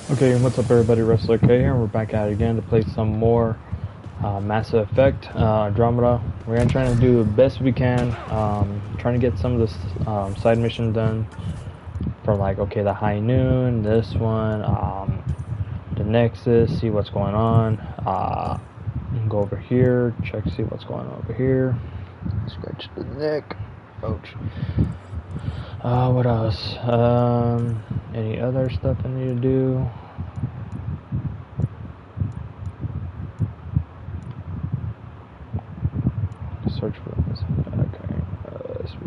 Okay, what's up everybody, Wrestler K here, and we're back at it again to play some more Mass Effect Andromeda. We're going to try to do the best we can, trying to get some of this side mission done for like, okay, the High Noon, this one, the Nexus, see what's going on, go over here, check, see what's going on over here, scratch the neck, ouch. What else? Any other stuff I need to do? Search for this. Okay. Let's see.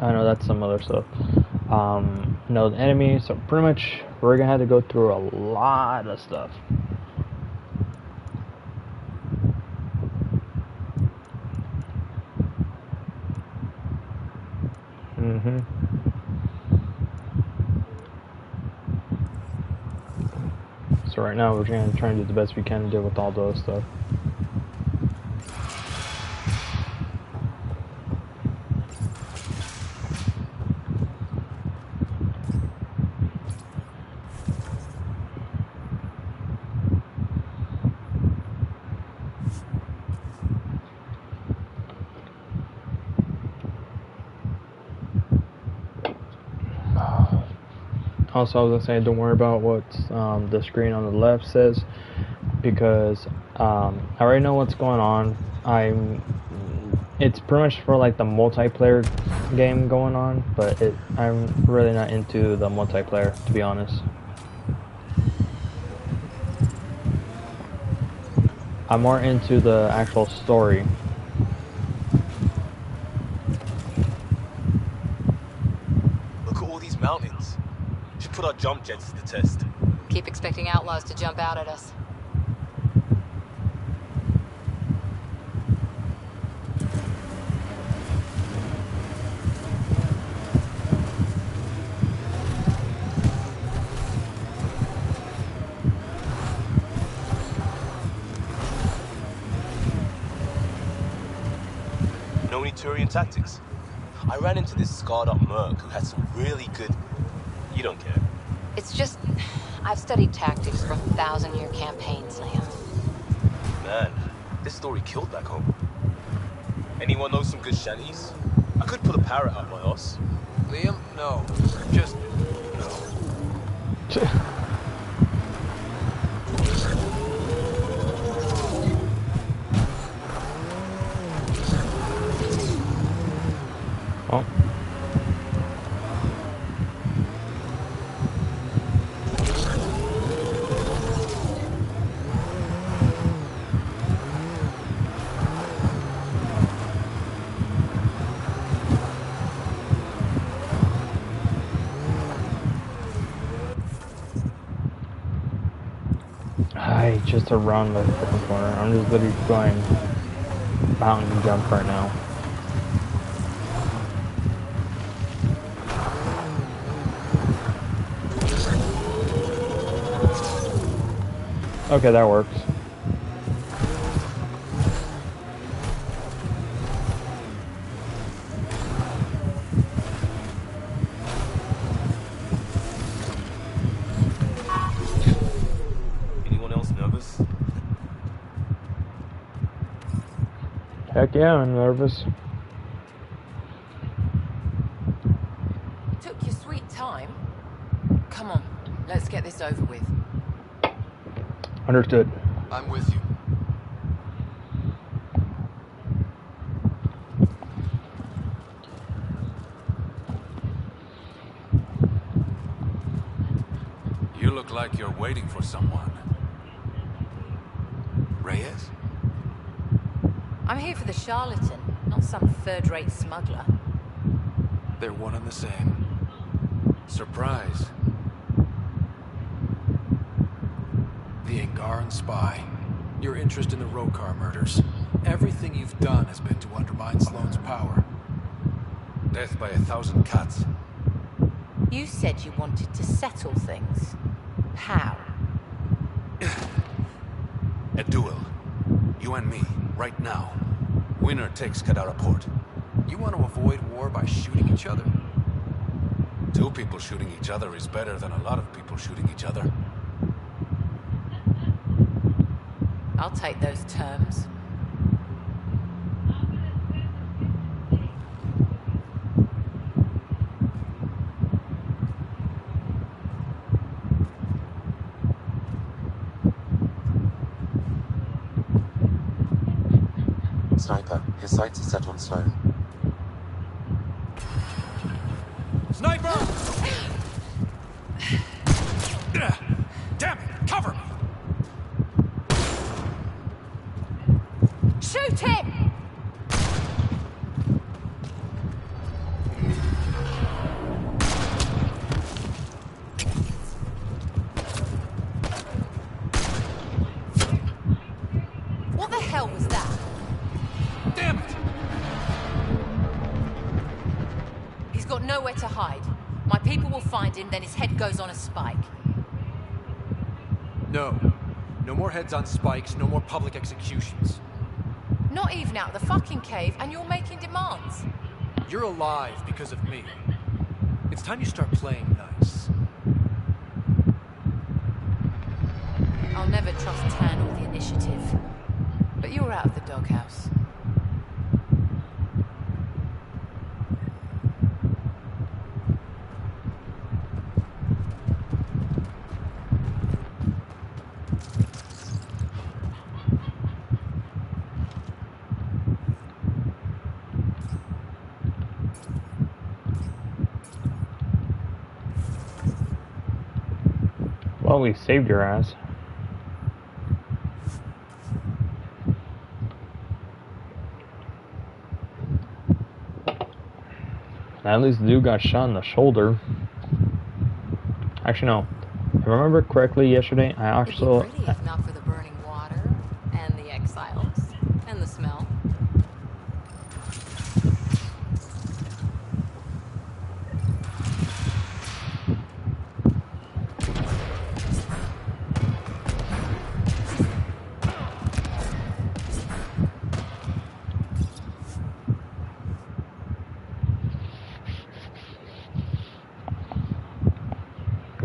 I know that's some other stuff. No, the enemy. So pretty much, we're gonna have to go through a lot of stuff. So right now we're gonna try and do the best we can to deal with all those stuff. Also, I was gonna say, don't worry about what the screen on the left says, because I already know what's going on. It's pretty much for like the multiplayer game going on, but I'm really not into the multiplayer, to be honest. I'm more into the actual story. Look at all these mountains. Should put our jump jets to the test. Keep expecting outlaws to jump out at us. Know any Turian tactics? I ran into this scarred up merc who had some really good... You don't care. It's just... I've studied tactics for 1,000-year campaigns, Liam. Man, this story killed back home. Anyone know some good shanties? I could put a parrot up my ass. Liam, no. Just... no. Oh. Just around the freaking corner. I'm just literally going mountain jump right now. Okay, that works. Heck yeah, I'm nervous. Took your sweet time. Come on, let's get this over with. Understood. I'm with you. You look like you're waiting for someone. Reyes? I'm here for the charlatan, not some third-rate smuggler. They're one and the same. Surprise. The Angaran spy. Your interest in the Rokar murders. Everything you've done has been to undermine Sloane's power. Death by 1,000 cuts. You said you wanted to settle things. How? A duel. You and me, right now. Winner takes Kadara Port. You want to avoid war by shooting each other? Two people shooting each other is better than a lot of people shooting each other. I'll take those terms. Sniper, his sights are set on slow. Sniper! Damn it! Cover me! Shoot him! What the hell was that? Damn it! He's got nowhere to hide. My people will find him, then his head goes on a spike. No. No more heads on spikes, no more public executions. Not even out of the fucking cave, and you're making demands. You're alive because of me. It's time you start playing nice. I'll never trust Tan or the initiative. But you're out of the doghouse. Well, we saved your ass. At least the dude got shot in the shoulder. Actually, no. If I remember correctly, yesterday I It'd be actually pretty if not for the burning water and the exiles and the smell.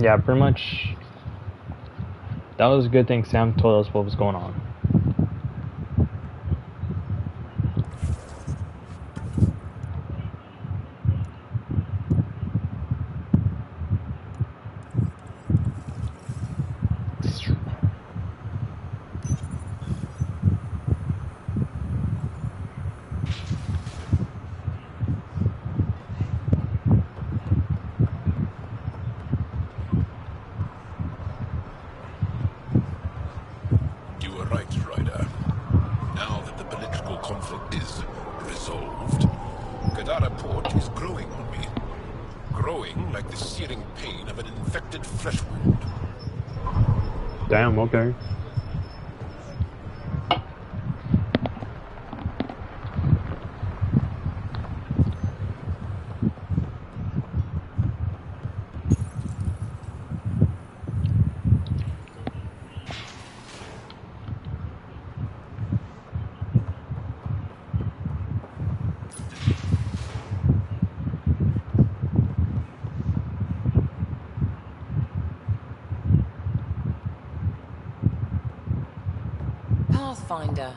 yeah, pretty much. That was a good thing Sam told us what was going on. You were right, Ryder. Now that the political conflict is resolved, Kadara Port is growing on me. Growing like the searing pain of an infected flesh wound. Damn, okay. Pathfinder.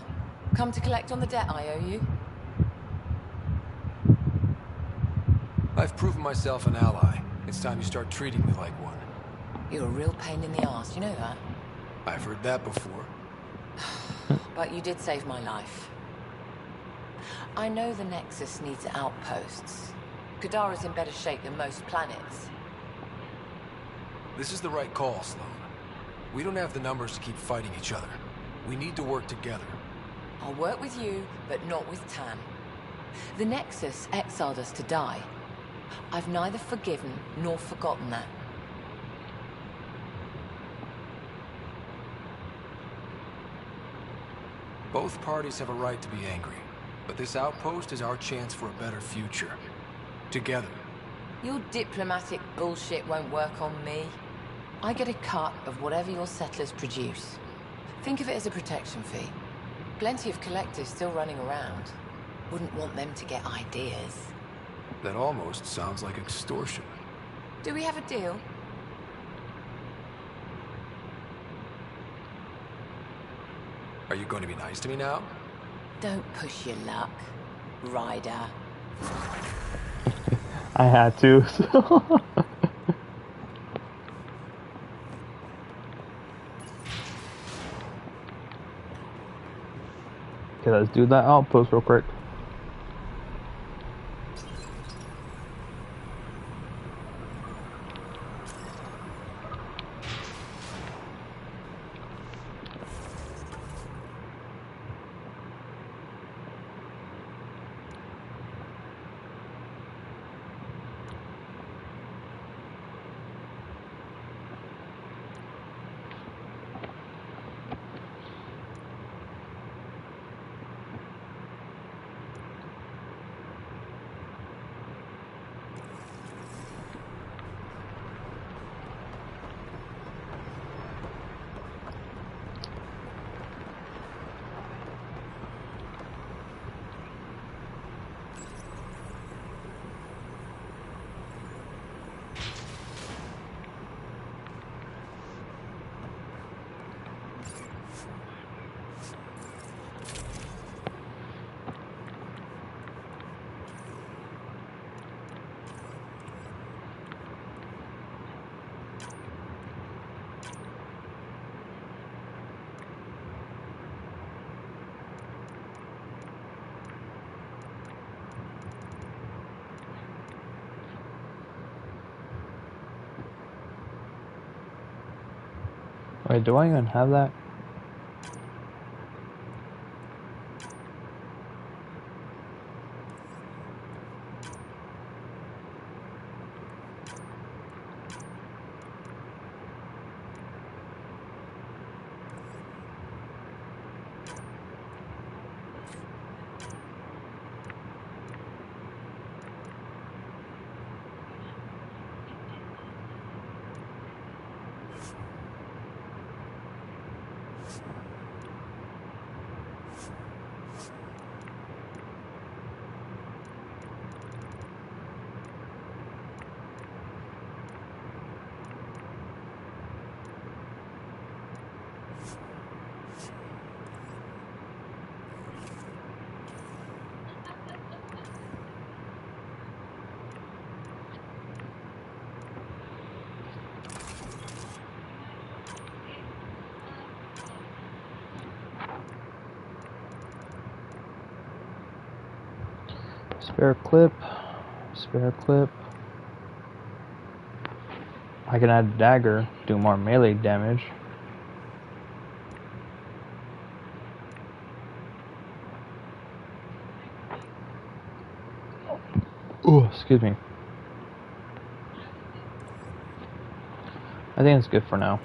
Come to collect on the debt I owe you? I've proven myself an ally. It's time you start treating me like one. You're a real pain in the arse, you know that? I've heard that before. But you did save my life. I know the Nexus needs outposts. Kadara's in better shape than most planets. This is the right call, Sloan. We don't have the numbers to keep fighting each other. We need to work together. I'll work with you, but not with Tam. The Nexus exiled us to die. I've neither forgiven nor forgotten that. Both parties have a right to be angry, but this outpost is our chance for a better future. Together. Your diplomatic bullshit won't work on me. I get a cut of whatever your settlers produce. Think of it as a protection fee. Plenty of collectors still running around. Wouldn't want them to get ideas. That almost sounds like extortion. Do we have a deal? Are you going to be nice to me now? Don't push your luck, Ryder. I had to. So. Okay, let's do that outpost real quick. Wait, do I even have that? Spare clip. Spare clip. I can add dagger, do more melee damage. Oh, excuse me. I think it's good for now.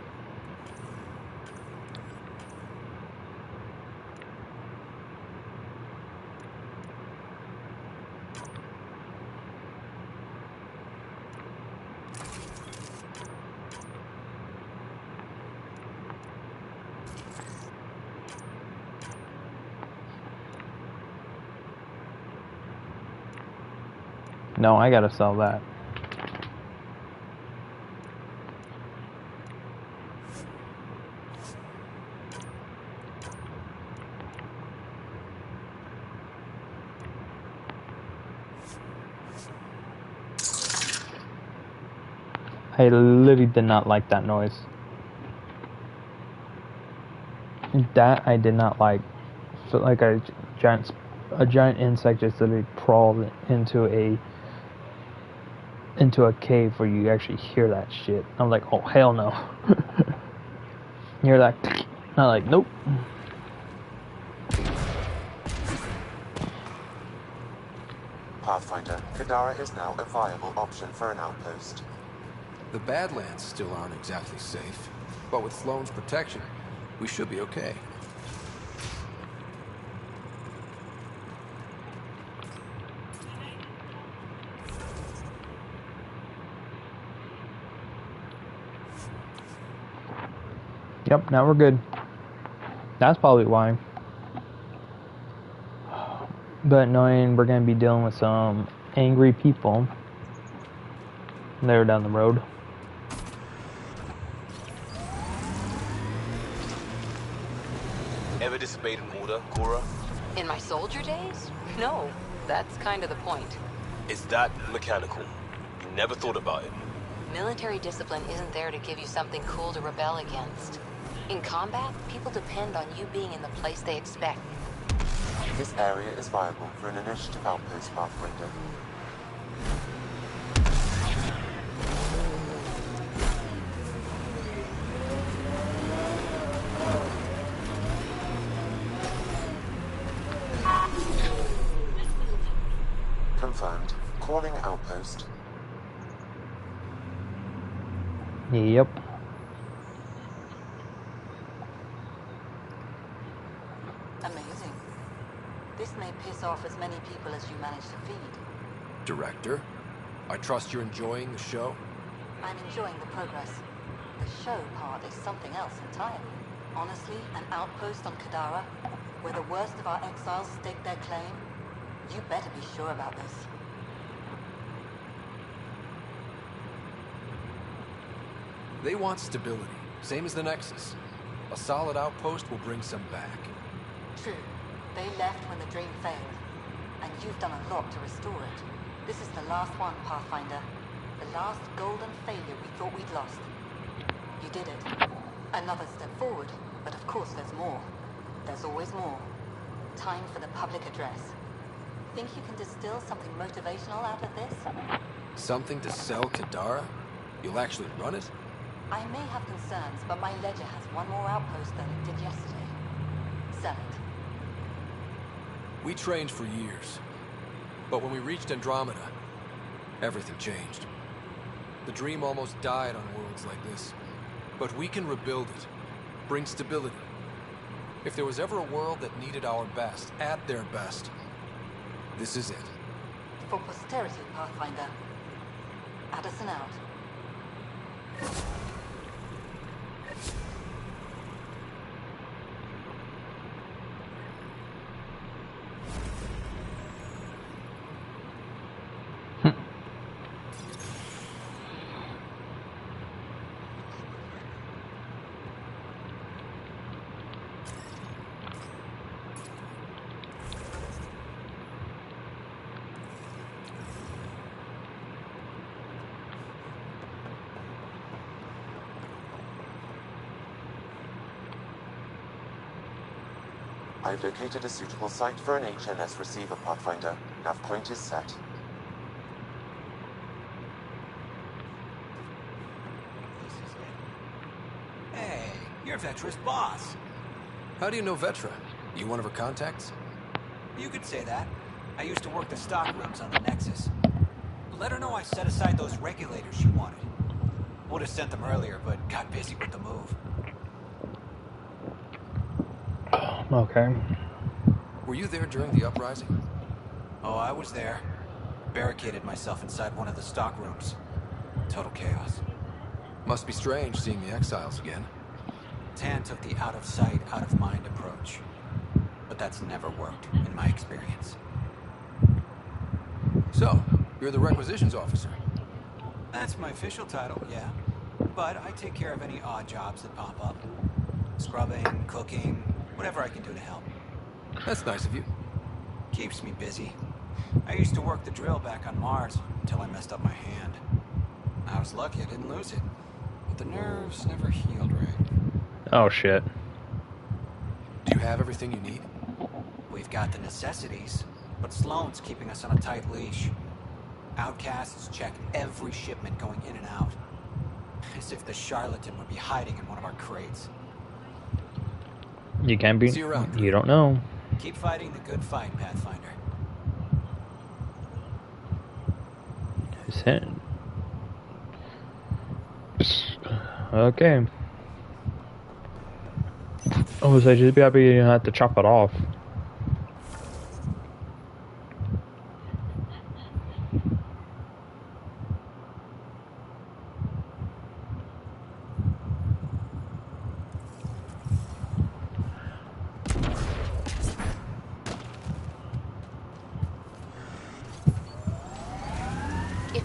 No, I gotta sell that. I literally did not like that noise. That I did not like. Felt like a giant insect just literally crawled into a cave where you actually hear that shit. I'm like, oh hell no. You hear that? I'm like, nope. Pathfinder, Kadara is now a viable option for an outpost. The Badlands still aren't exactly safe, but with Sloane's protection, we should be okay. Yep, now we're good. That's probably why. But knowing we're gonna be dealing with some angry people, they're down the road. Ever disobeyed an order, Cora? In my soldier days? No, that's kind of the point. Is that mechanical? You never thought about it. Military discipline isn't there to give you something cool to rebel against. In combat, people depend on you being in the place they expect. This area is viable for an initiative outpost, Pathfinder. Confirmed. Calling outpost. Yep. Amazing. This may piss off as many people as you manage to feed. Director, I trust you're enjoying the show? I'm enjoying the progress. The show part is something else entirely. Honestly, an outpost on Kadara, where the worst of our exiles stake their claim, you better be sure about this. They want stability, same as the Nexus. A solid outpost will bring some back. True. They left when the dream failed. And you've done a lot to restore it. This is the last one, Pathfinder. The last golden failure we thought we'd lost. You did it. Another step forward, but of course there's more. There's always more. Time for the public address. Think you can distill something motivational out of this? Something to sell Kadara? You'll actually run it? I may have concerns, but my ledger has one more outpost than it did yesterday. Sell it. We trained for years. But when we reached Andromeda, everything changed. The dream almost died on worlds like this. But we can rebuild it. Bring stability. If there was ever a world that needed our best, at their best, this is it. For posterity, Pathfinder. Addison out. I've located a suitable site for an HNS receiver, Pathfinder. Nav point is set. Hey, you're Vetra's boss. How do you know Vetra? You one of her contacts? You could say that. I used to work the stock rooms on the Nexus. Let her know I set aside those regulators she wanted. Would have sent them earlier, but got busy with the move. Okay. Were you there during the uprising? Oh, I was there. Barricaded myself inside one of the stock rooms. Total chaos. Must be strange seeing the exiles again. Tan took the out-of-sight, out-of-mind approach. But that's never worked, in my experience. So, you're the requisitions officer. That's my official title, yeah. But I take care of any odd jobs that pop up. Scrubbing, cooking, whatever I can do to help. That's nice of you. Keeps me busy. I used to work the drill back on Mars until I messed up my hand. I was lucky I didn't lose it. But the nerves never healed right. Oh shit. Do you have everything you need? We've got the necessities, but Sloane's keeping us on a tight leash. Outcasts check every shipment going in and out. As if the charlatan would be hiding in one of our crates. You can't be. See you around. You don't know. Keep fighting the good fight, Pathfinder. Send. Okay. Oh, so I just be happy you didn't have to chop it off.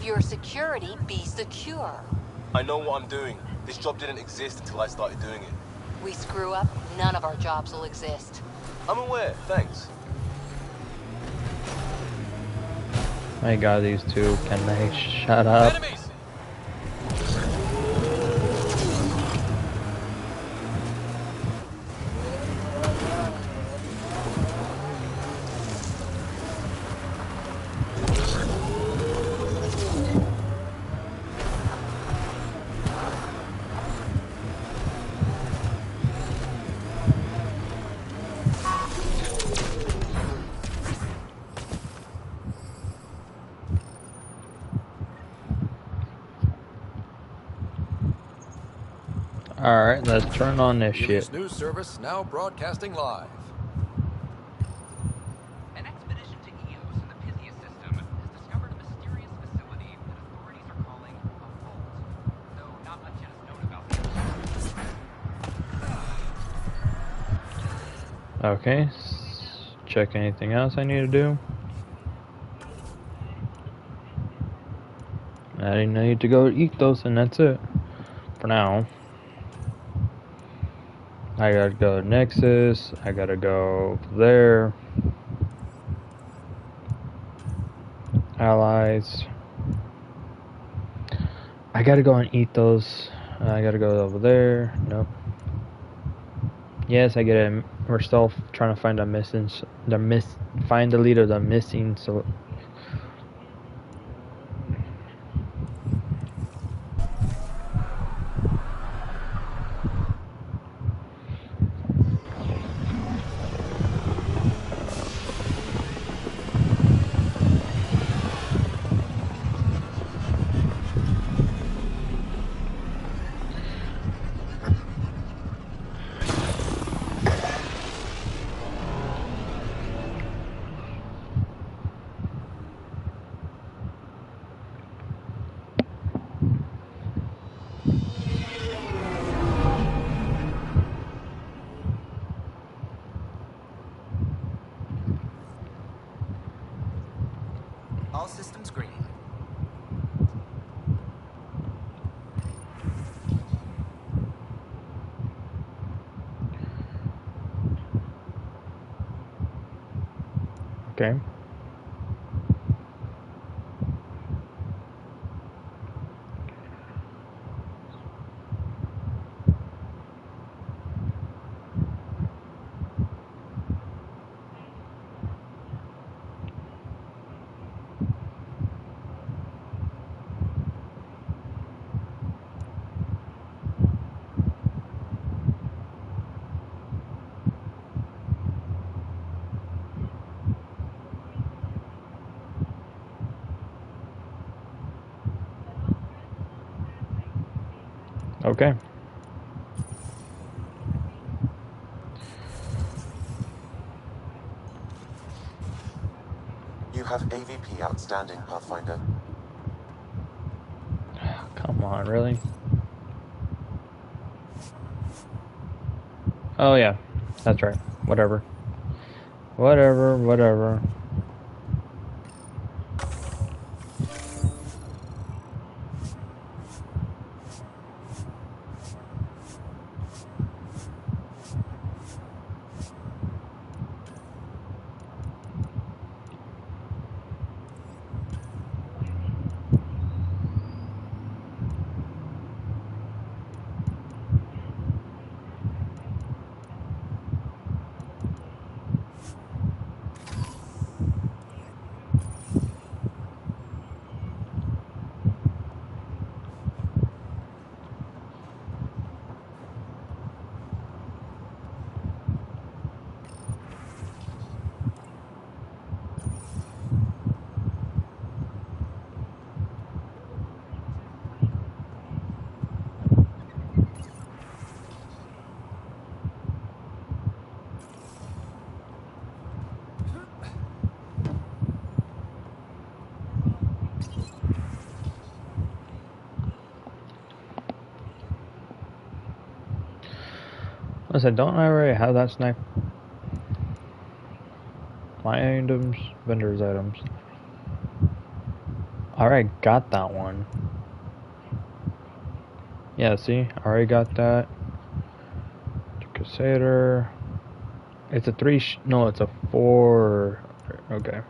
If you're security, be secure. I know what I'm doing. This job didn't exist until I started doing it. We screw up, none of our jobs will exist. I'm aware, thanks. My god, these two, can they shut up? Enemies! Alright, let's turn on this Helios shit. News Service now broadcasting live. An expedition to Eos in the Pythia system has discovered a mysterious facility that authorities are calling a vault, though not much yet is known about the Okay, check anything else I need to do. I need to go eat those, and that's it for now. I gotta go to Nexus, I gotta go there. Allies. I gotta go and eat those. I gotta go over there. Nope. Yes, I get it. We're still trying to find a missing, find the leader of the missing. So All systems green. okay. Okay. You have AVP outstanding, Pathfinder. Come on, really? Oh yeah, that's right. Whatever. Whatever. Listen, don't I already have that snipe? My items, vendors items. already got that one. Yeah, see? I already got that. Crusader. It's a 3 no, it's a 4. Okay.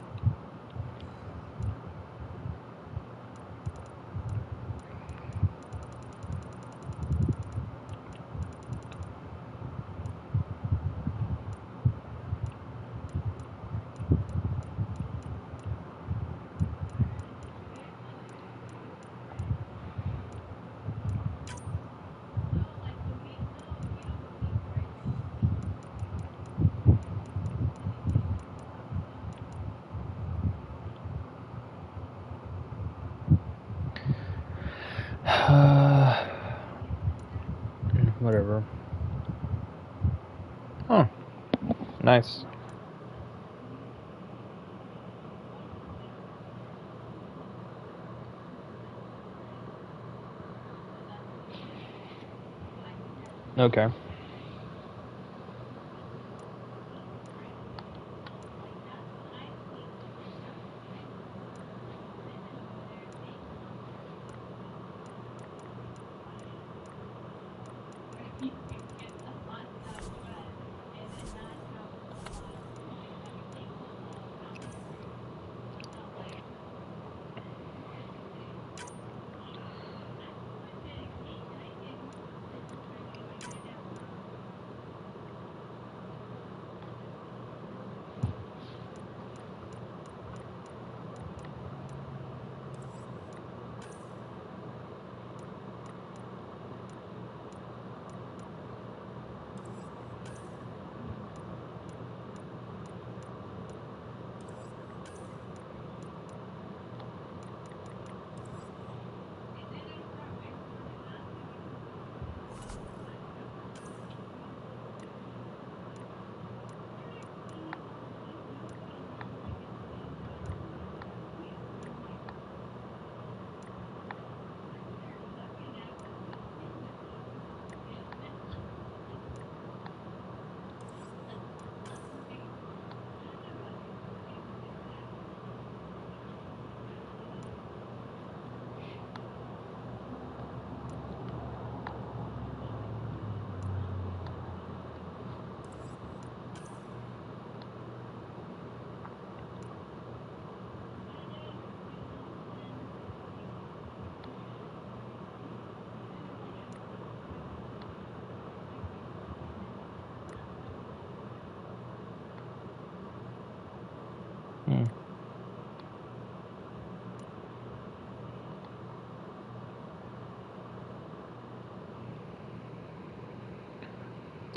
Whatever. Oh, nice. Okay.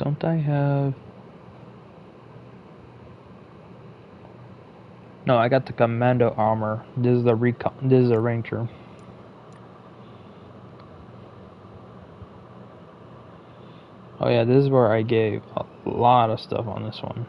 Don't I have... No, I got the commando armor. This is the this is a ranger. Oh yeah, this is where I gave a lot of stuff on this one.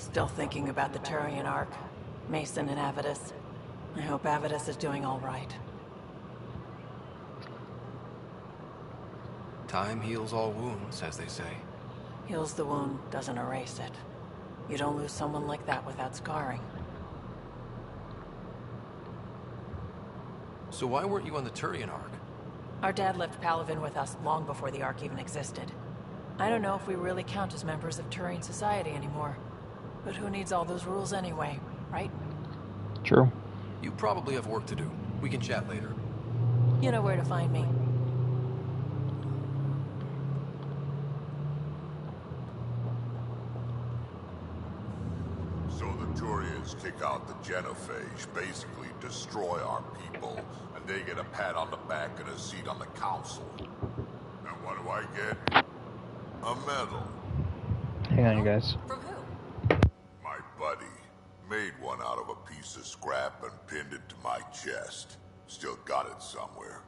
Still thinking about the Turian Ark, Mason and Avidus. I hope Avidus is doing all right. Time heals all wounds, as they say. Heals the wound, doesn't erase it. You don't lose someone like that without scarring. So why weren't you on the Turian Ark? Our dad left Palaven with us long before the Ark even existed. I don't know if we really count as members of Turian society anymore. But who needs all those rules anyway, right? True. You probably have work to do. We can chat later. You know where to find me. So the Turians kick out the Genophage, basically destroy our people, and they get a pat on the back and a seat on the council. And what do I get? A medal. Hang on, you guys. From who? My buddy made one out of a piece of scrap and pinned it to my chest. Still got it somewhere.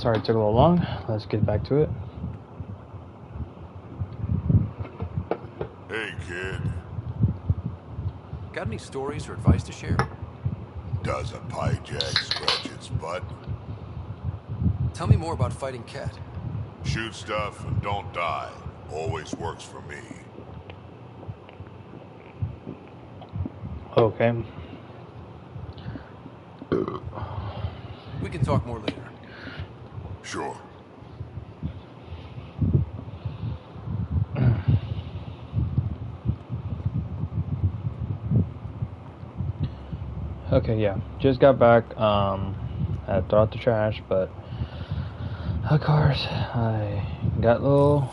sorry it took a little long. Let's get back to it. Hey, kid. Got any stories or advice to share? Does a pie jack scratch its butt? Tell me more about fighting Cat. Shoot stuff and don't die. Always works for me. Okay. We can talk more later. Sure. Okay, yeah. Just got back. I had to throw out the trash, but of course I got a little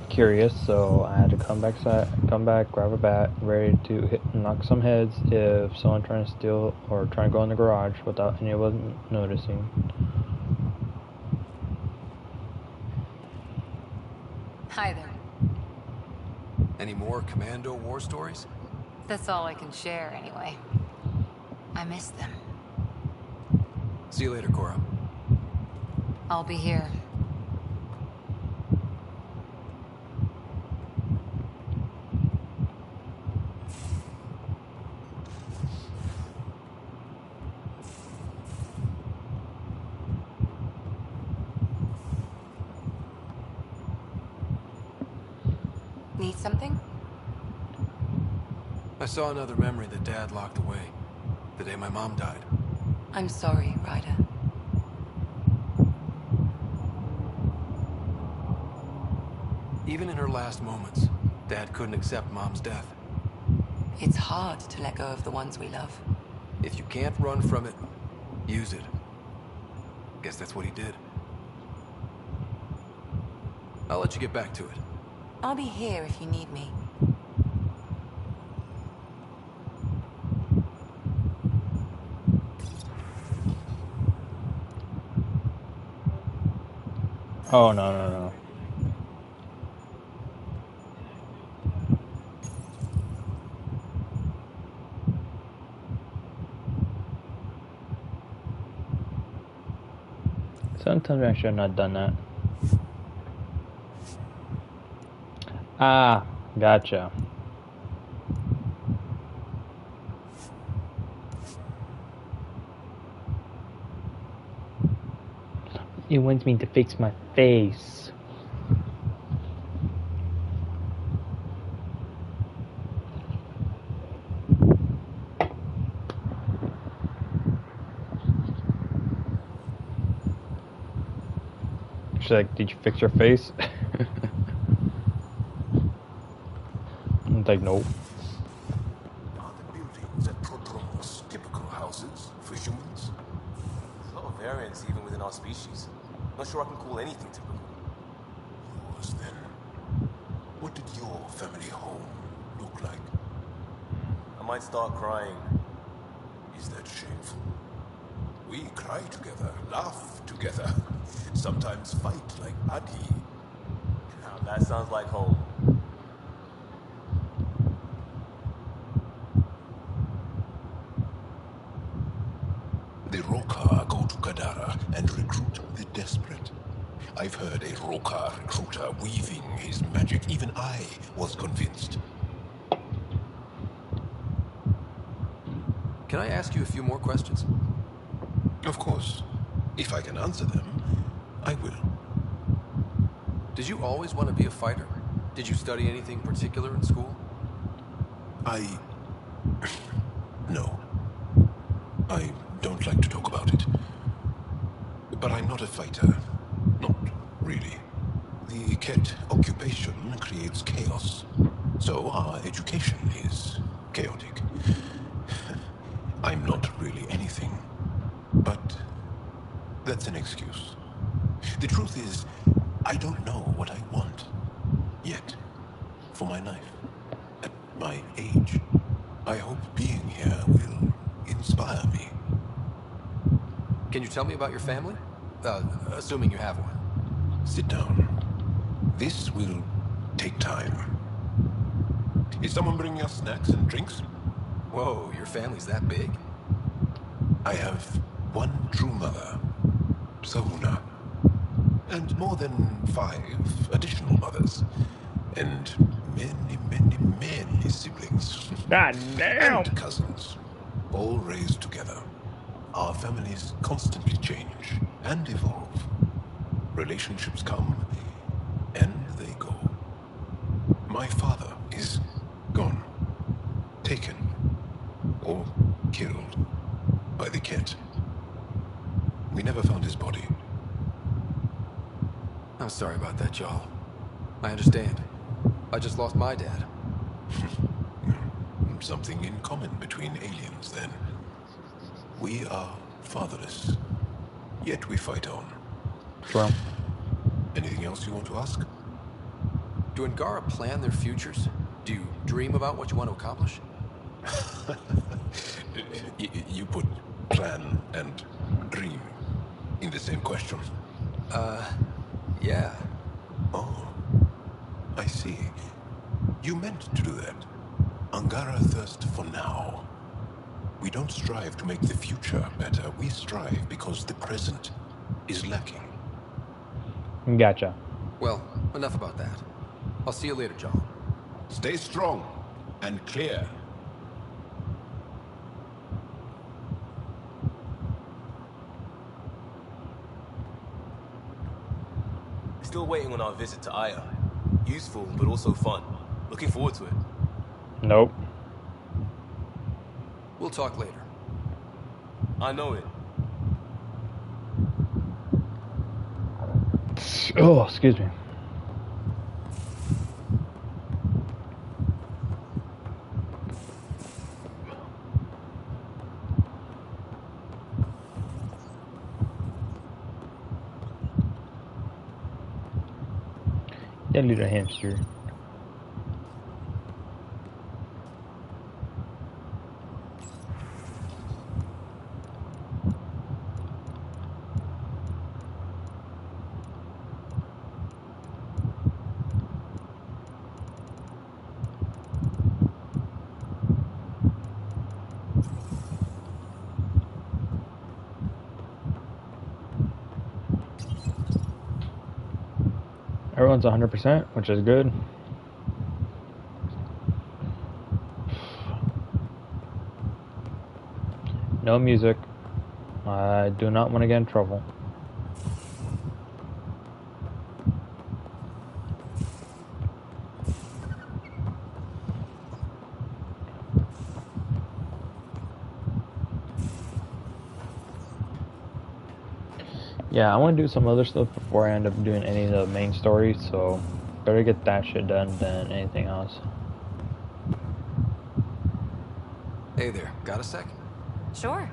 curious, so I had to come back, grab a bat, ready to knock some heads if someone trying to steal or trying to go in the garage without anyone noticing. Hi there. Any more Commando war stories? That's all I can share, anyway. I miss them. See you later, Cora. I'll be here. Need something? I saw another memory that Dad locked away. The day my mom died. I'm sorry, Ryder. Even in her last moments, Dad couldn't accept Mom's death. It's hard to let go of the ones we love. If you can't run from it, use it. Guess that's what he did. I'll let you get back to it. I'll be here if you need me. Oh, no. Sometimes I should have not done that. Ah, gotcha. It wants me to fix my face. She's like, did you fix your face? I'm like, nope. Are the buildings at Prodromos typical houses for humans? There's a lot of variance even within our species. Not sure I can call anything typical. Yours, then. What did your family home look like? I might start crying. Is that shameful? We cry together, laugh together, sometimes fight like Adi. Now that sounds like home. The Rokar go to Kadara and recruit the desperate. I've heard a Rokar recruiter weaving his magic. Even I was convinced. Can I ask you a few more questions? Of course. If I can answer them, I will. Did you always want to be a fighter? Did you study anything particular in school? No. I don't like to talk about it. But I'm not a fighter. Not really. The Ket occupation creates chaos. So our education is chaotic. I'm not really anything. But that's an excuse. The truth is, I don't know what I want. Yet. For my life. At my age. I hope being here will inspire me. Can you tell me about your family? Assuming you have one. Sit down. This will take time. Is someone bringing us snacks and drinks? Whoa, your family's that big? I have one true mother, Sahuna. And more than 5 additional mothers. And many, many, many siblings. God damn! And cousins. All raised together. Our families constantly change and evolve. Relationships come and they go. My father is gone. Taken. Or killed. By the Ket. We never found his body. I'm sorry about that, Jarl. I understand. I just lost my dad. Something in common between aliens, then. We are fatherless. Yet we fight on. True. Anything else you want to ask? Do Angara plan their futures? Do you dream about what you want to accomplish? You put plan and dream in the same question. Yeah. Oh, I see. You meant to do that. Angara thirst for now. We don't strive to make the future better. We strive because the present is lacking. Gotcha. Well, enough about that. I'll see you later, Jarl. Stay strong and clear. Still waiting on our visit to Aya. Useful, but also fun. Looking forward to it. Nope. We'll talk later. I know it. Oh, excuse me. That little hamster. Everyone's 100%, which is good. No music. I do not want to get in trouble. Yeah, I want to do some other stuff before I end up doing any of the main stories, so better get that shit done than anything else. Hey there, got a sec? Sure.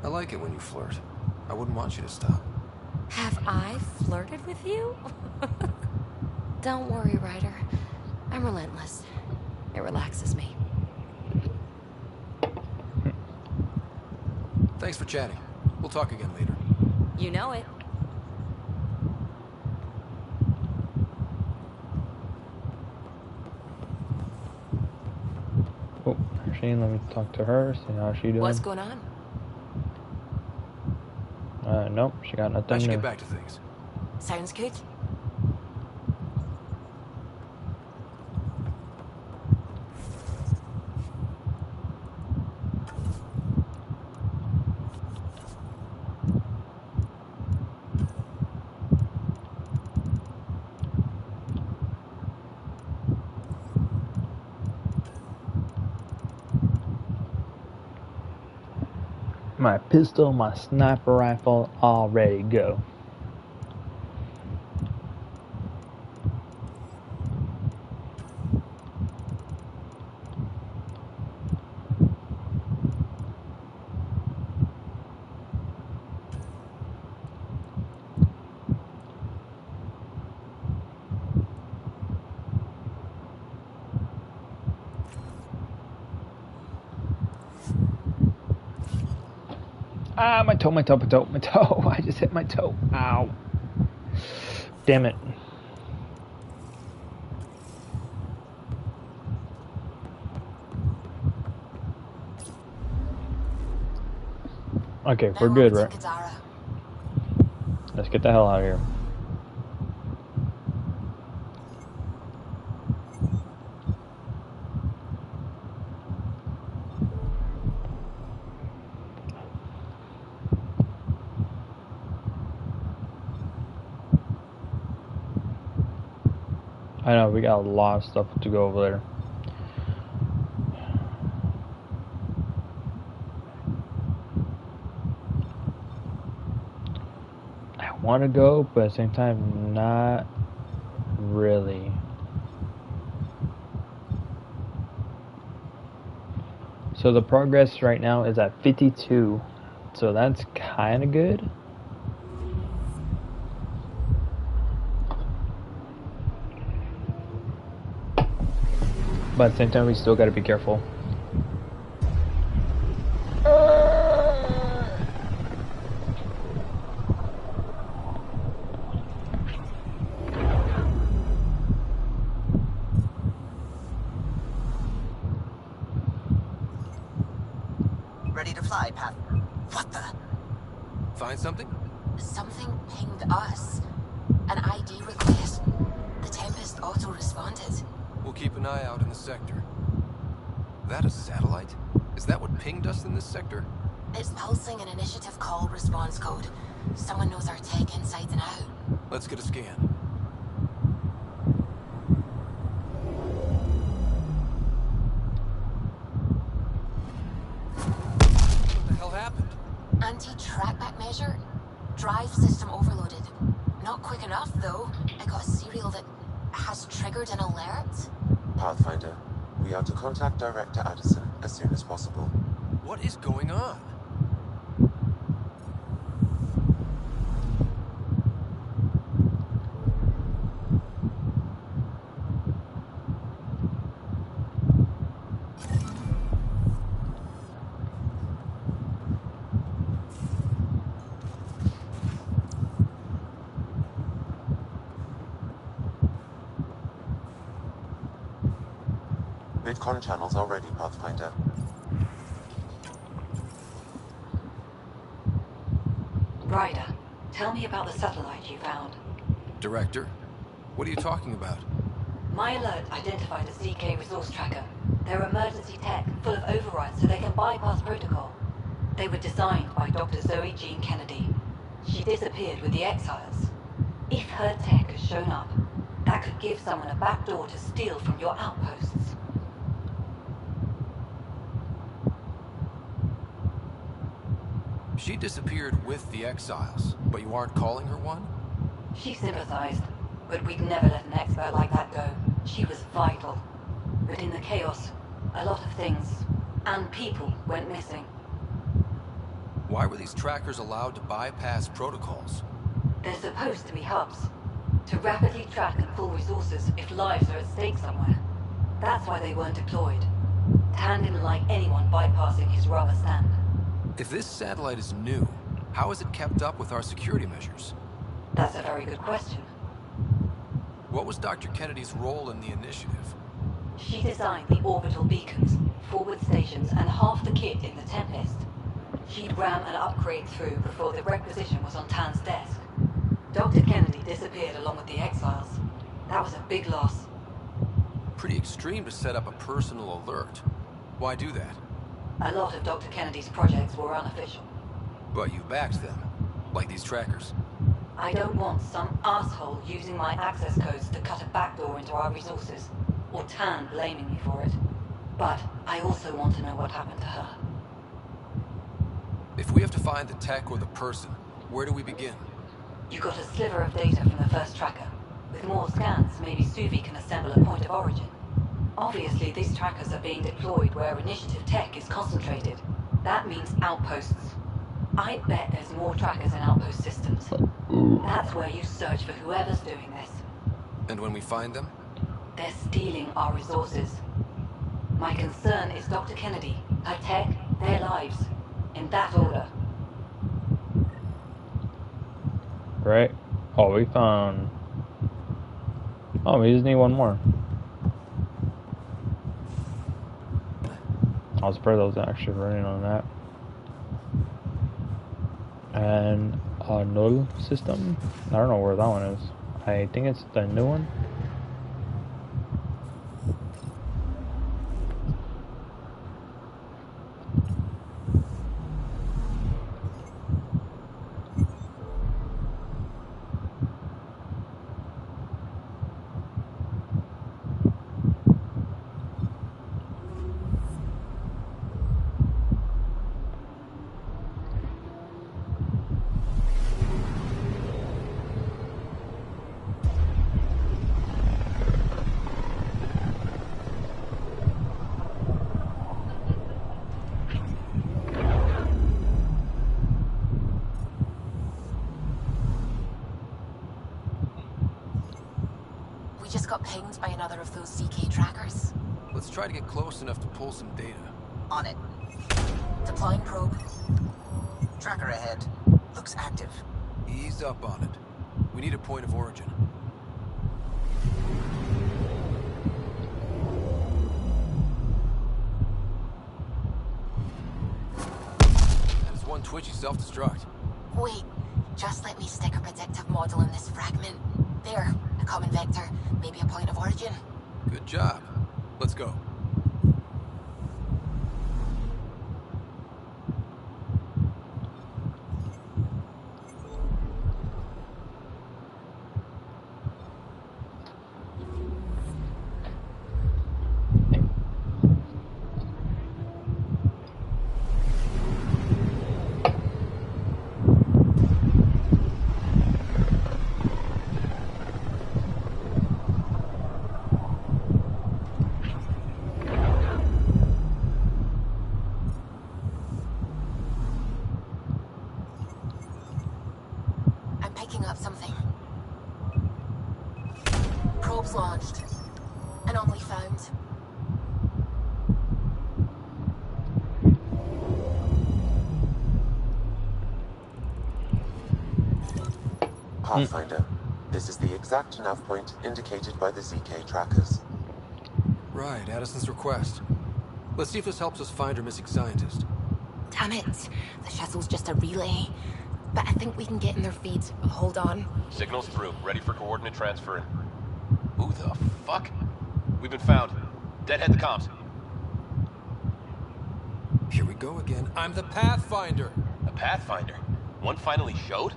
I like it when you flirt. I wouldn't want you to stop. Have I flirted with you? Don't worry, Ryder. I'm relentless. It relaxes me. Thanks for chatting. We'll talk again later. You know it. Oh, Shane, let me talk to her, see how she doing. What's going on? Nope, she got nothing I should new. get back to things. Sounds good. My pistol, my sniper rifle, all ready to go. Ah, my toe, my toe, my toe, my toe. I just hit my toe. Ow. Damn it. Okay, we're good, right? Let's get the hell out of here. I know, we got a lot of stuff to go over there. I want to go, but at the same time, not really. So the progress right now is at 52. So that's kind of good. But at the same time, we still got to be careful. Ready to fly, Pat. What the? Find something? Something pinged us. An ID request. The Tempest auto-responded. We'll keep an eye out in the sector. That a satellite? Is that what pinged us in this sector? It's pulsing an initiative call response code. Someone knows our tech inside and out. Let's get a scan. What the hell happened? Anti-trackback measure? Drive system overloaded. Not quick enough, though. I got a serial that has triggered an alert. Pathfinder, we are to contact Director Addison as soon as possible. What is going on? Mid-con channels are ready, Pathfinder. Ryder, tell me about the satellite you found. Director? What are you talking about? My alert identified a CK resource tracker. They're emergency tech, full of overrides so they can bypass protocol. They were designed by Dr. Zoe Jean Kennedy. She disappeared with the Exiles. If her tech has shown up, that could give someone a backdoor to steal from your outposts. She disappeared with the Exiles, but you aren't calling her one? She sympathized, but we'd never let an expert like that go. She was vital. But in the chaos, a lot of things, and people, went missing. Why were these trackers allowed to bypass protocols? They're supposed to be hubs, to rapidly track and pull resources if lives are at stake somewhere. That's why they weren't deployed. Tan didn't like anyone bypassing his rubber stamp. If this satellite is new, how is it kept up with our security measures? That's a very good question. What was Dr. Kennedy's role in the initiative? She designed the orbital beacons, forward stations, and half the kit in the Tempest. She'd ram an upgrade through before the requisition was on Tan's desk. Dr. Kennedy disappeared along with the Exiles. That was a big loss. Pretty extreme to set up a personal alert. Why do that? A lot of Dr. Kennedy's projects were unofficial. But you backed them, like these trackers. I don't want some asshole using my access codes to cut a backdoor into our resources, or Tan blaming me for it. But I also want to know what happened to her. If we have to find the tech or the person, where do we begin? You got a sliver of data from the first tracker. With more scans, maybe Suvi can assemble a point of origin. Obviously, these trackers are being deployed where initiative tech is concentrated. That means outposts. I bet there's more trackers in outpost systems. That's where you search for whoever's doing this. And when we find them? They're stealing our resources. My concern is Dr. Kennedy, her tech, their lives. In that order. Right? Oh, we found... Oh, we just need one more. I was surprised I was actually running on that. And Null system. I don't know where that one is. I think it's the new one. We just got pinged by another of those ZK trackers. Let's try to get close enough to pull some data. On it. Deploying probe. Tracker ahead. Looks active. Ease up on it. We need a point of origin. That is one twitchy self-destruct. Wait, just let me stick a predictive model in this fragment. There, a common vector, maybe a point of origin. Good job. Let's go. I'm picking up something. Probes launched. Anomaly found. Pathfinder, this is the exact nav point indicated by the ZK trackers. Right, Addison's request. Let's see if this helps us find her missing scientist. Damn it. The shuttle's just a relay. But I think we can get in their feed. Hold on. Signal's through. Ready for coordinate transfer. Who the fuck? We've been found. Deadhead the comms. Here we go again. I'm the Pathfinder. A Pathfinder? One finally showed?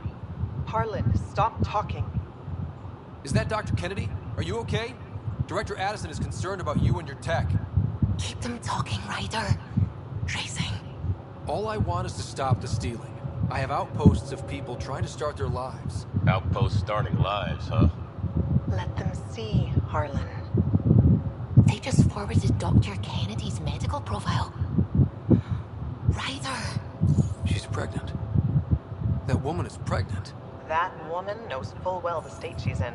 Harlan, stop talking. Is that Dr. Kennedy? Are you okay? Director Addison is concerned about you and your tech. Keep them talking, Ryder. Tracing. All I want is to stop the stealing. I have outposts of people trying to start their lives. Outpost starting lives, huh? Let them see, Harlan. They just forwarded Dr. Kennedy's medical profile. Ryder. She's pregnant. That woman is pregnant. That woman knows full well the state she's in.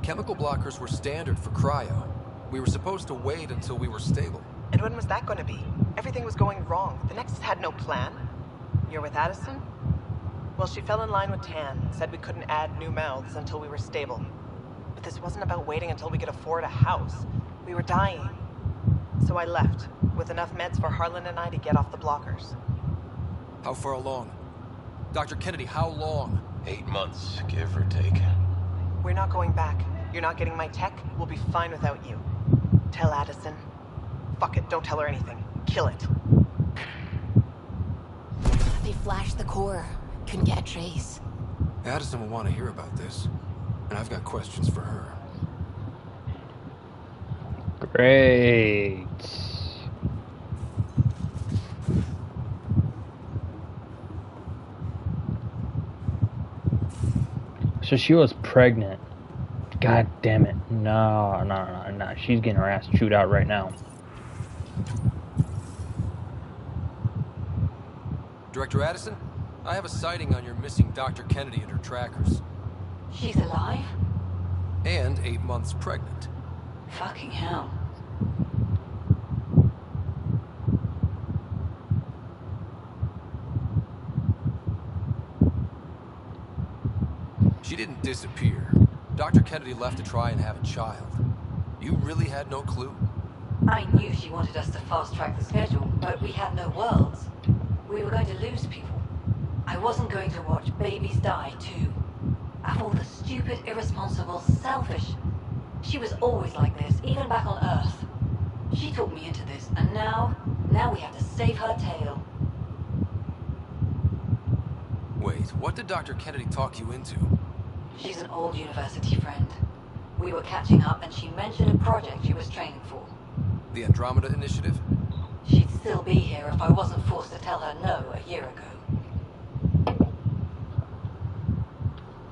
Chemical blockers were standard for cryo. We were supposed to wait until we were stable. And when was that going to be? Everything was going wrong. The Nexus had no plan. You're with Addison? Well, she fell in line with Tan, said we couldn't add new mouths until we were stable. But this wasn't about waiting until we could afford a house. We were dying. So I left, with enough meds for Harlan and I to get off the blockers. How far along? Dr. Kennedy, how long? 8 months, give or take. We're not going back. You're not getting my tech. We'll be fine without you. Tell Addison. Fuck it, don't tell her anything. Kill it. They flashed the core. Couldn't get a trace. Addison will want to hear about this. And I've got questions for her. Great. So she was pregnant. God damn it. No. She's getting her ass chewed out right now. Director Addison, I have a sighting on your missing Dr. Kennedy and her trackers. She's alive? And 8 months pregnant. Fucking hell. She didn't disappear. Dr. Kennedy left to try and have a child. You really had no clue? I knew she wanted us to fast-track the schedule, but we had no worlds. We were going to lose people. I wasn't going to watch babies die, too. Of all the stupid, irresponsible, selfish... She was always like this, even back on Earth. She talked me into this, and now we have to save her tail. Wait, what did Dr. Kennedy talk you into? She's an old university friend. We were catching up, and she mentioned a project she was training for. The Andromeda Initiative? She'd still be here if I wasn't forced to tell her no a year ago.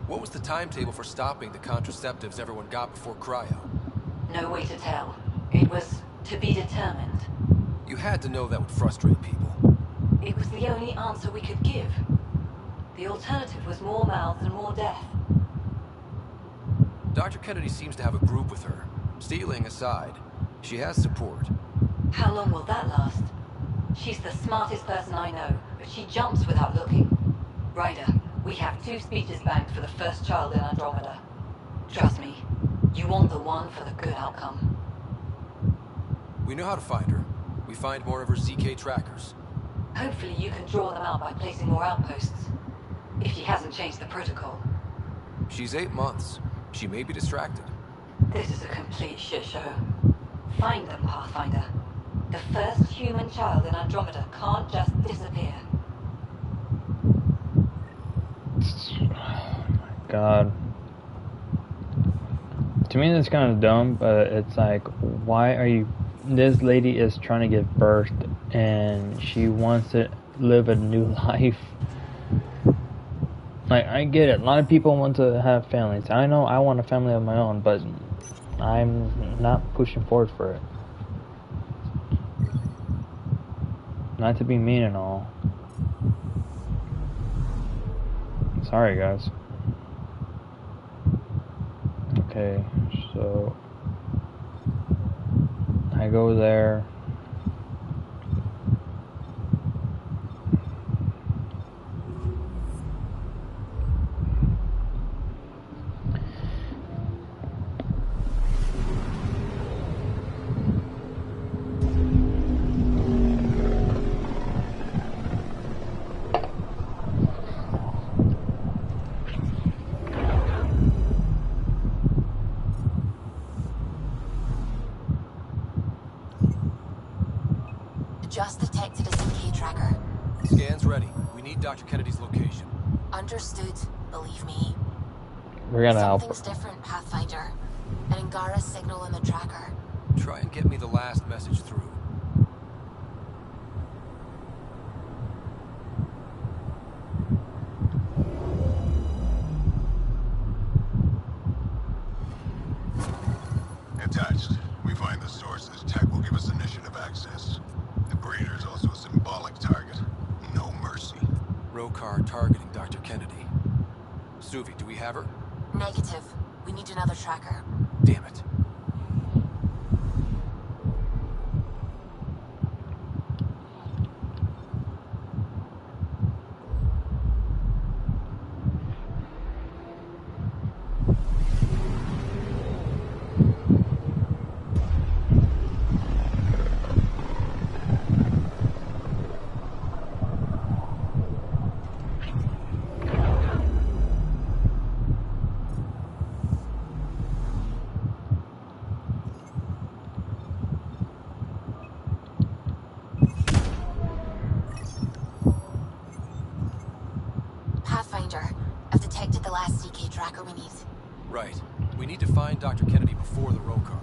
What was the timetable for stopping the contraceptives everyone got before cryo? No way to tell. It was to be determined. You had to know that would frustrate people. It was the only answer we could give. The alternative was more mouths and more death. Dr. Kennedy seems to have a group with her. Stealing aside, she has support. How long will that last? She's the smartest person I know, but she jumps without looking. Ryder, we have 2 speeches banked for the first child in Andromeda. Trust me, you want the one for the good outcome. We know how to find her. We find more of her ZK trackers. Hopefully you can draw them out by placing more outposts. If she hasn't changed the protocol. She's 8 months. She may be distracted. This is a complete shit show. Find them, Pathfinder. The first human child in Andromeda can't just disappear. Oh my god. To me that's kind of dumb, but it's like, why are you... This lady is trying to give birth and she wants to live a new life. Like, I get it. A lot of people want to have families. I know I want a family of my own, but I'm not pushing forward for it. Not to be mean and all. Sorry, guys. Okay, so I go there. Just detected a ZK tracker. Scan's ready. We need Dr. Kennedy's location. Understood, believe me. We're gonna help. Something's different, Pathfinder. An Angara signal in the tracker. Try and get me the last message through. Attached. We find the sources. Tech will give us initiative access. The breeder's also a symbolic target. No mercy. Rokar targeting Dr. Kennedy. Suvi, do we have her? Negative. We need another tracker. Damn it. Pathfinder, I've detected the last ZK tracker we need. Right. We need to find Dr. Kennedy before the Rokar.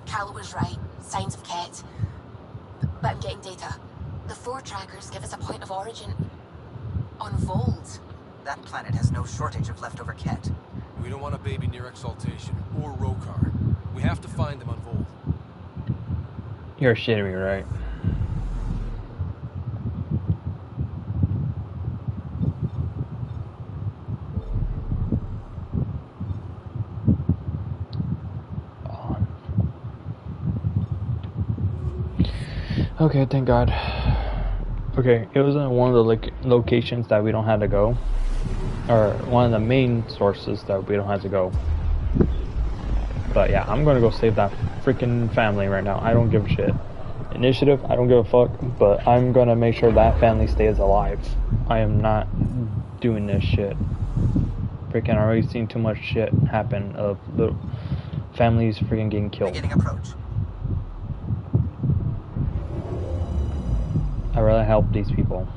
Cal was right. Signs of Ket. But I'm getting data. The 4 trackers give us a point of origin on Vold. That planet has no shortage of leftover Ket. We don't want a baby near Exaltation or Rokar. We have to find them on Vold. You're shitting me, right? Okay, thank God. Okay, it was in one of the locations that we don't have to go. Or one of the main sources that we don't have to go. But yeah, I'm gonna go save that freaking family right now. I don't give a shit. Initiative, I don't give a fuck, but I'm gonna make sure that family stays alive. I am not doing this shit. Freaking, I already seen too much shit happen of little families freaking getting killed. Beginning approach. I'd rather help these people.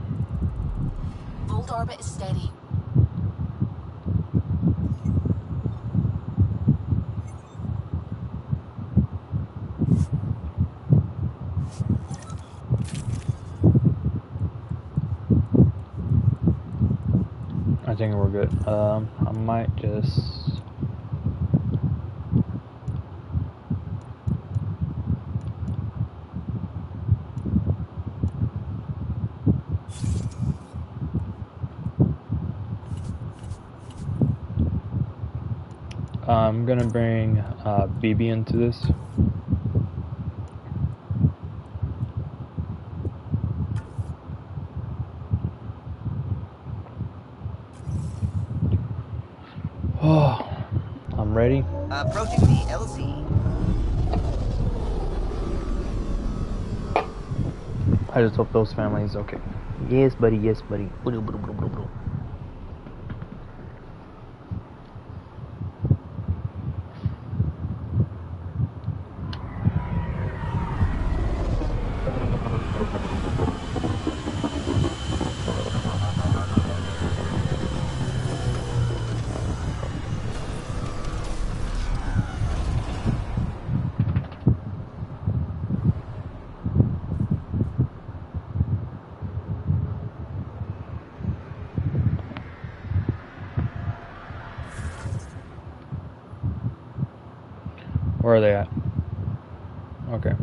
Bold orbit is steady. I think we're good. I might just... I'm gonna bring BB into this. Oh, I'm ready. Approaching the LC. I just hope those families okay. Yes, buddy. Yes, buddy. Where are they at? Okay.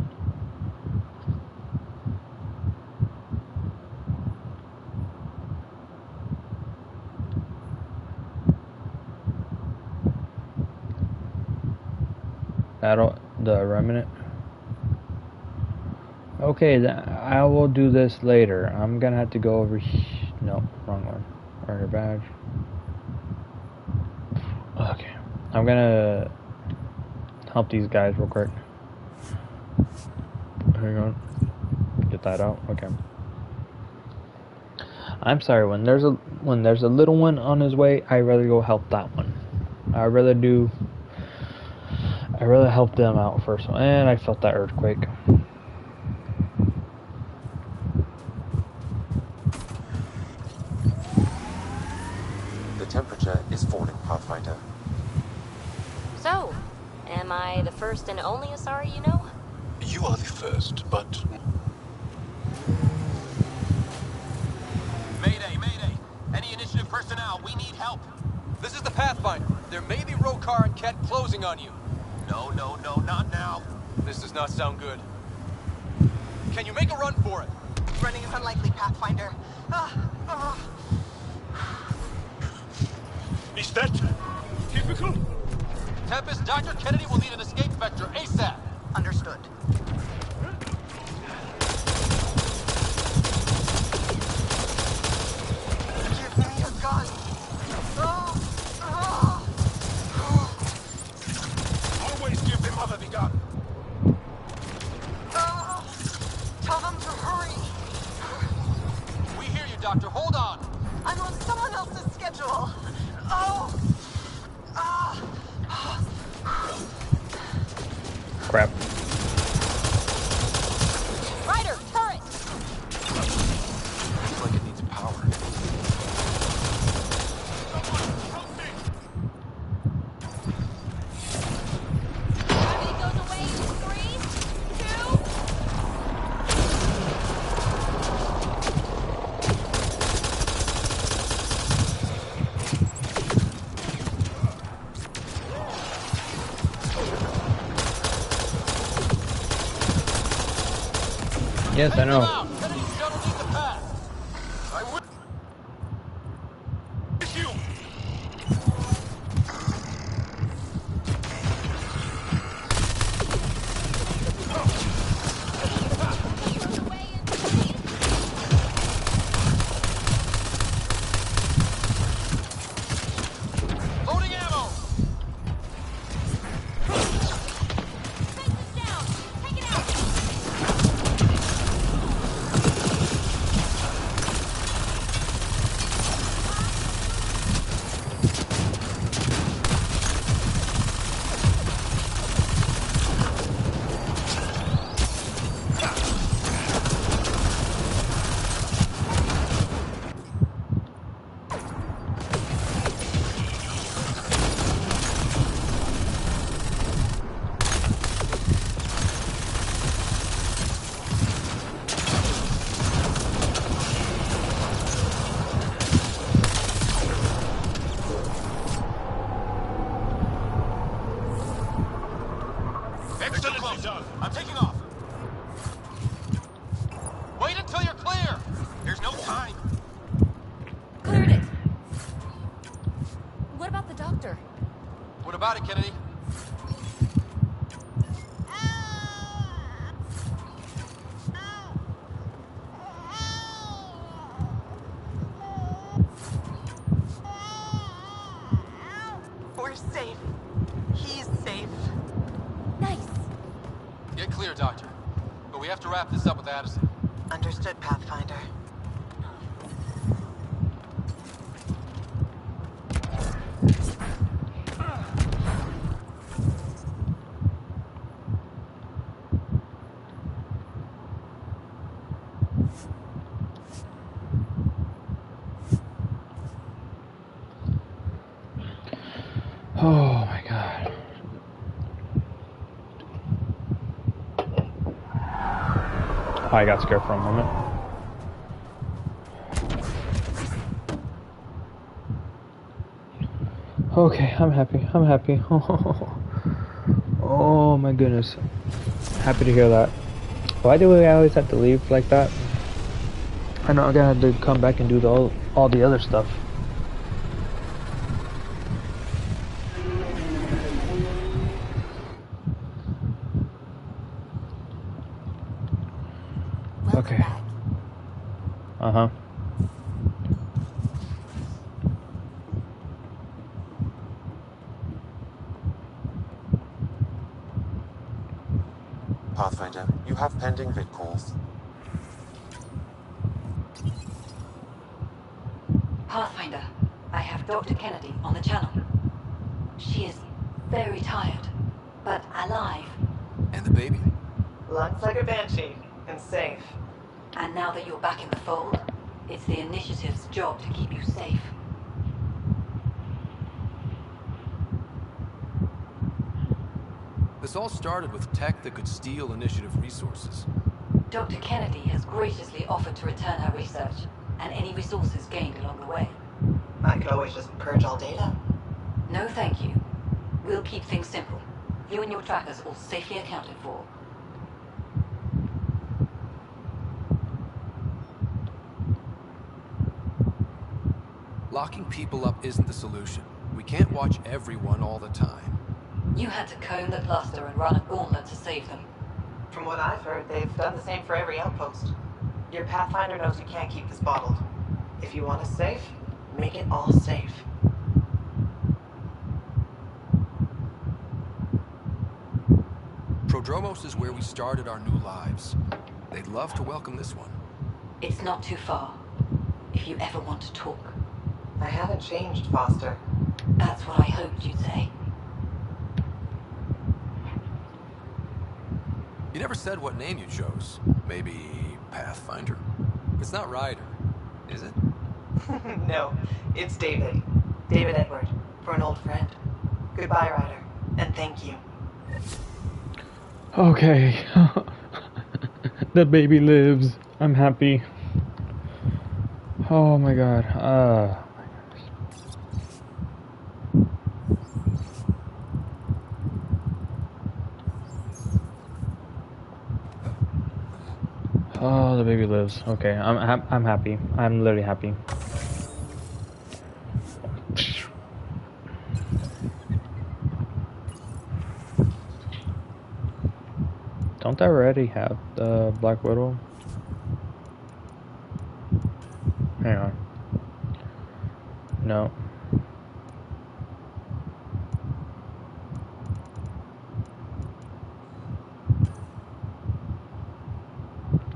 The remnant. Okay, I will do this later. I'm gonna have to go over. No, wrong one. Earn your badge. Okay, I'm gonna help these guys real quick. Hang on. Get that out. Okay. I'm sorry. When there's a little one on his way, I rather go help that one. I rather help them out first. And I felt that earthquake. The temperature is falling, Pathfinder. So, am I the first and only Asari you know? You are the first, but... Mayday, mayday! Any initiative personnel, we need help! This is the Pathfinder. There may be Rokar and Ket closing on you. No, not now. This does not sound good. Can you make a run for it? Running is unlikely, Pathfinder. Is that typical? Tempest, Dr. Kennedy will need an escape vector ASAP. Understood. Give me your gun. Always give the mother the gun. Tell them to hurry. We hear you, Doctor. Hold on. I'm on someone else's schedule. Crap. Ryder, turret! Looks like it needs power. Gravity goes away in 3, 2. Yes, I know. Kennedy's shuttle needs a pass. I will. You. Away got it, Kennedy. We're safe. He's safe. Nice. Get clear, Doctor. But we have to wrap this up with Addison. Understood, Pathfinder. Oh my god. I got scared for a moment. Okay, I'm happy. I'm happy. Oh my goodness. Happy to hear that. Why do we always have to leave like that? I know I'm gonna have to come back and do all the other stuff. Welcome Okay. back. Uh-huh. Pathfinder, you have pending vid calls. Pathfinder, I have Dr. Kennedy on the channel. She is very tired, but alive. And the baby? Lungs like a banshee, and safe. And now that you're back in the fold, it's the Initiative's job to keep you safe. This all started with tech that could steal Initiative resources. Dr. Kennedy has graciously offered to return her research, and any resources gained along the way. I could always just purge all data. No thank you. We'll keep things simple. You and your trackers all safely accounted for. Locking people up isn't the solution. We can't watch everyone all the time. You had to comb the cluster and run a gauntlet to save them. From what I've heard, they've done the same for every outpost. Your Pathfinder knows you can't keep this bottled. If you want us safe, make it all safe. Prodromos is where we started our new lives. They'd love to welcome this one. It's not too far, if you ever want to talk. I haven't changed, Foster. That's what I hoped you'd say. You never said what name you chose. Maybe Pathfinder? It's not Ryder, is it? No, it's David. David Edward, for an old friend. Goodbye, Ryder, and thank you. Okay. The baby lives. I'm happy. Oh my god. Oh, the baby lives. Okay, I'm happy. I'm literally happy. Don't I already have the Black Widow? Hang on. No.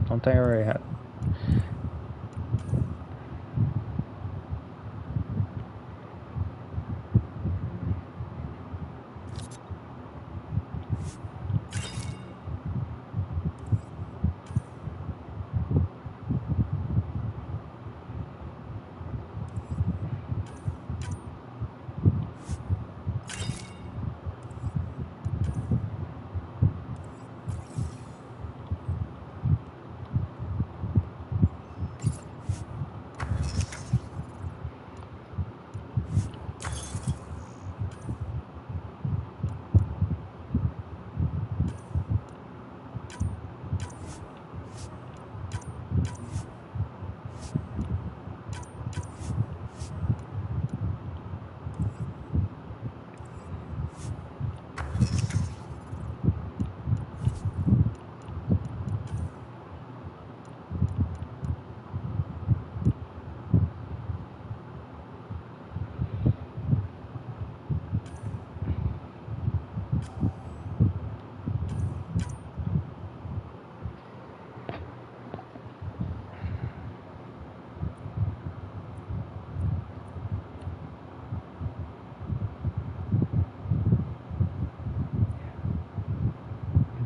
Don't I already have?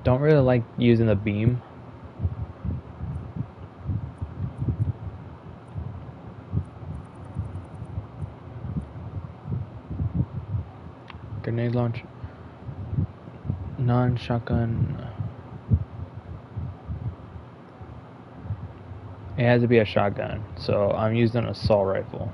don't really like using the beam. Grenade launch. Non-shotgun. It has to be a shotgun, so I'm using an assault rifle.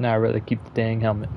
Now I'd rather keep the dang helmet.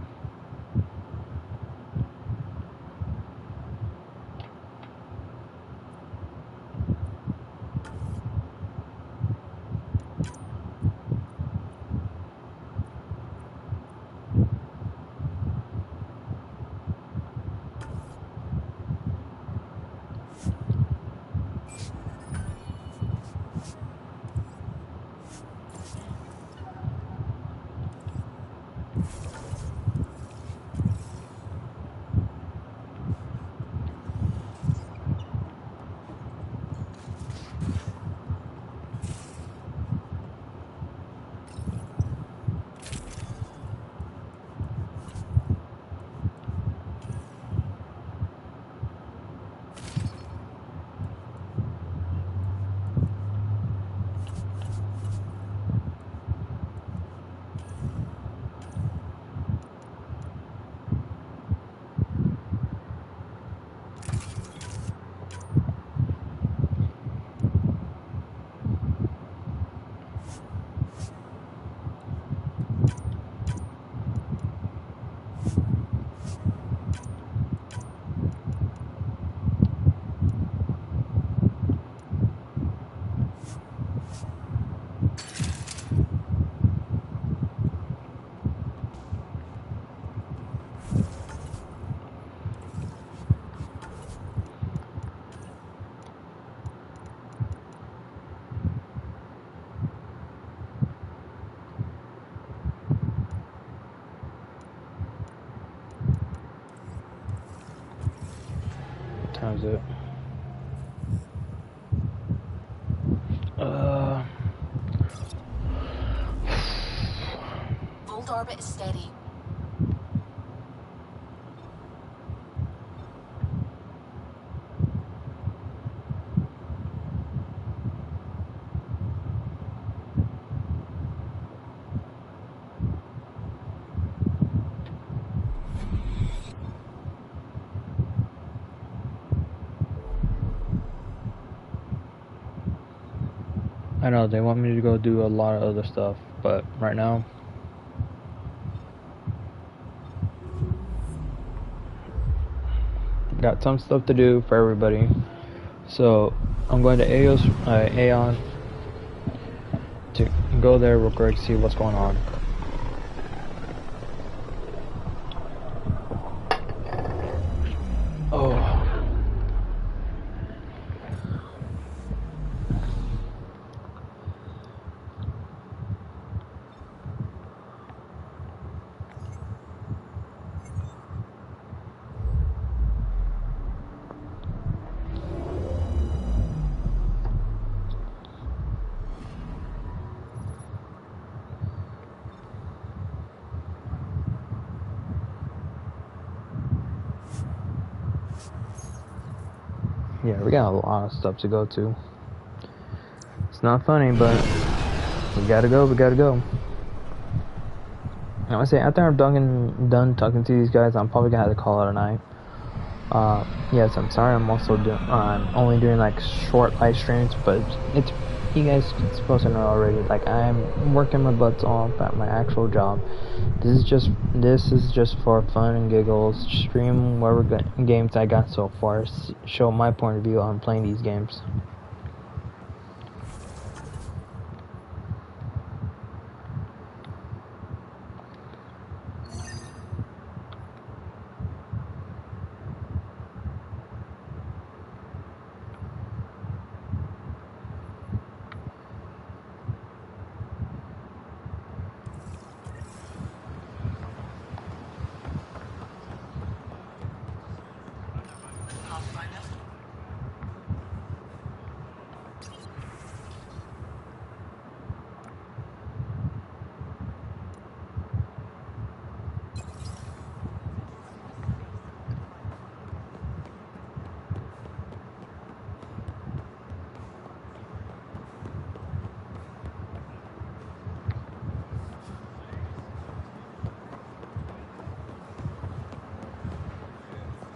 Time's it. Hold orbit is steady. I know they want me to go do a lot of other stuff, but right now got some stuff to do for everybody. So I'm going to Aeon to go there real quick, see what's going on. Oh. Yeah, we got a lot of stuff to go to. It's not funny, but we gotta go, we gotta go. I would say after I'm done talking to these guys, I'm probably gonna have to call it a night. Yes, I'm sorry. I'm also I'm only doing like short live streams, but it's you guys are supposed to know already. Like I'm working my butts off at my actual job. This is just for fun and giggles. Stream whatever games I got so far. Show my point of view on playing these games.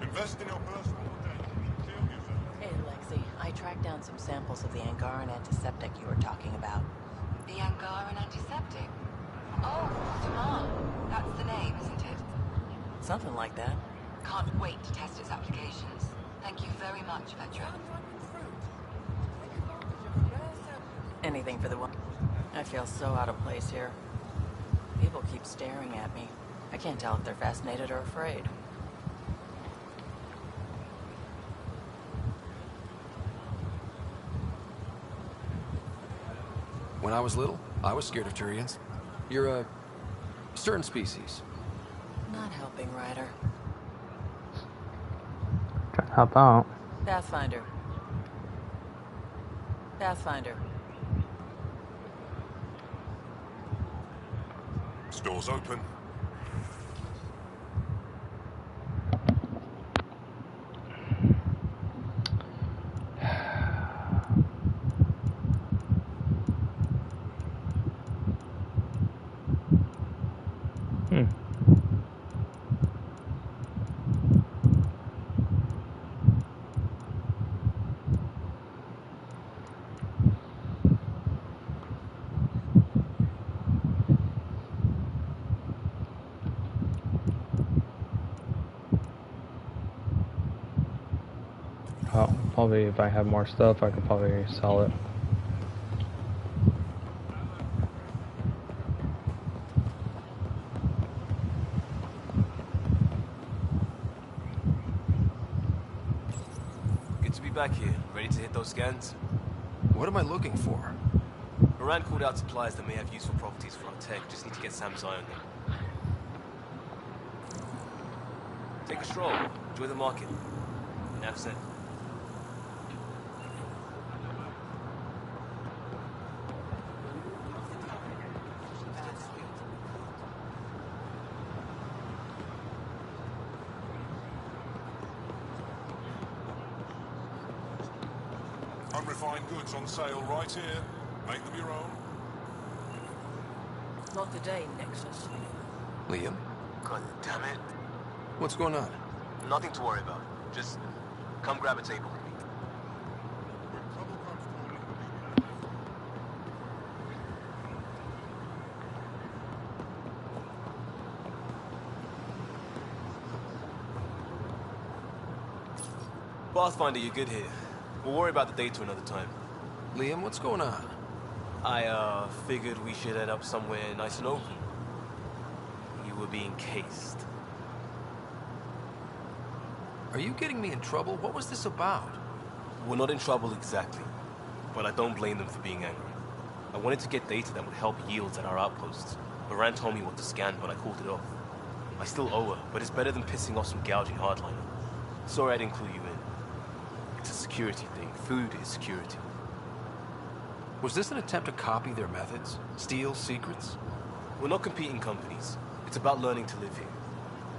Invest in your personal protection. Hey, Lexi. I tracked down some samples of the Angaran antiseptic you were talking about. The Angaran antiseptic. Oh, Tamar. That's the name, isn't it? Something like that. Can't wait to test its applications. Thank you very much, Petra. Anything for the one. I feel so out of place here. People keep staring at me. I can't tell if they're fascinated or afraid. When I was little, I was scared of Turians. You're a certain species. Not helping, Ryder. Try to help out. Pathfinder. Pathfinder. Store's open. Probably if I have more stuff, I could probably sell it. Good to be back here. Ready to hit those scans? What am I looking for? Moran called out supplies that may have useful properties for our tech. Just need to get Sam's eye on them. Take a stroll. Enjoy the market. Enough said. Unrefined goods on sale right here. Make them your own. Not today, Nexus. Liam? God damn it. What's going on? Nothing to worry about. Just come grab a table with me. Pathfinder, you're good here. We'll worry about the data another time. Liam, what's going on? I, figured we should head up somewhere nice and open. You were being cased. Are you getting me in trouble? What was this about? We're not in trouble exactly, but I don't blame them for being angry. I wanted to get data that would help yields at our outposts. Moran told me what to scan, but I called it off. I still owe her, but it's better than pissing off some gouging hardliner. Sorry I didn't clue you in. It's a security thing. Food is security. Was this an attempt to copy their methods? Steal secrets? We're not competing companies. It's about learning to live here.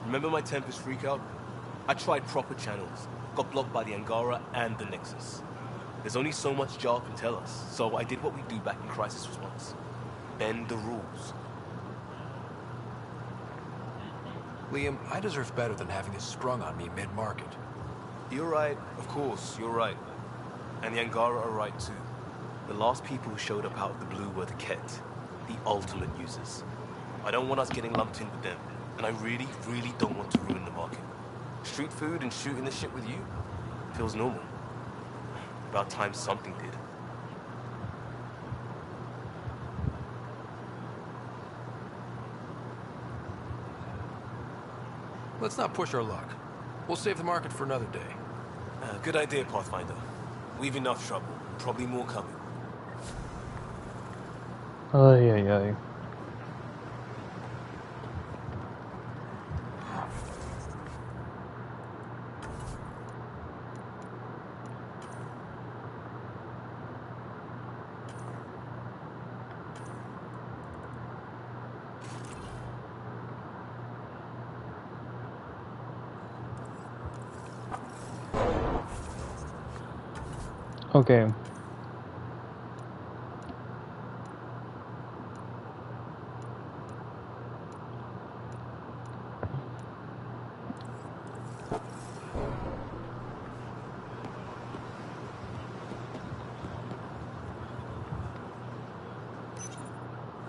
Remember my Tempest freakout? I tried proper channels. got blocked by the Angara and the Nexus. There's only so much Jar can tell us, so I did what we do back in crisis response. Bend the rules. Liam, I deserve better than having this sprung on me mid-market. You're right, of course, you're right. And the Angara are right too. The last people who showed up out of the blue were the Ket, the ultimate users. I don't want us getting lumped in with them, and I really, really don't want to ruin the market. Street food and shooting the shit with you feels normal. About time something did. Let's not push our luck. We'll save the market for another day. Good idea, Pathfinder. We've enough trouble. Probably more coming. Ay, ay, ay. Okay.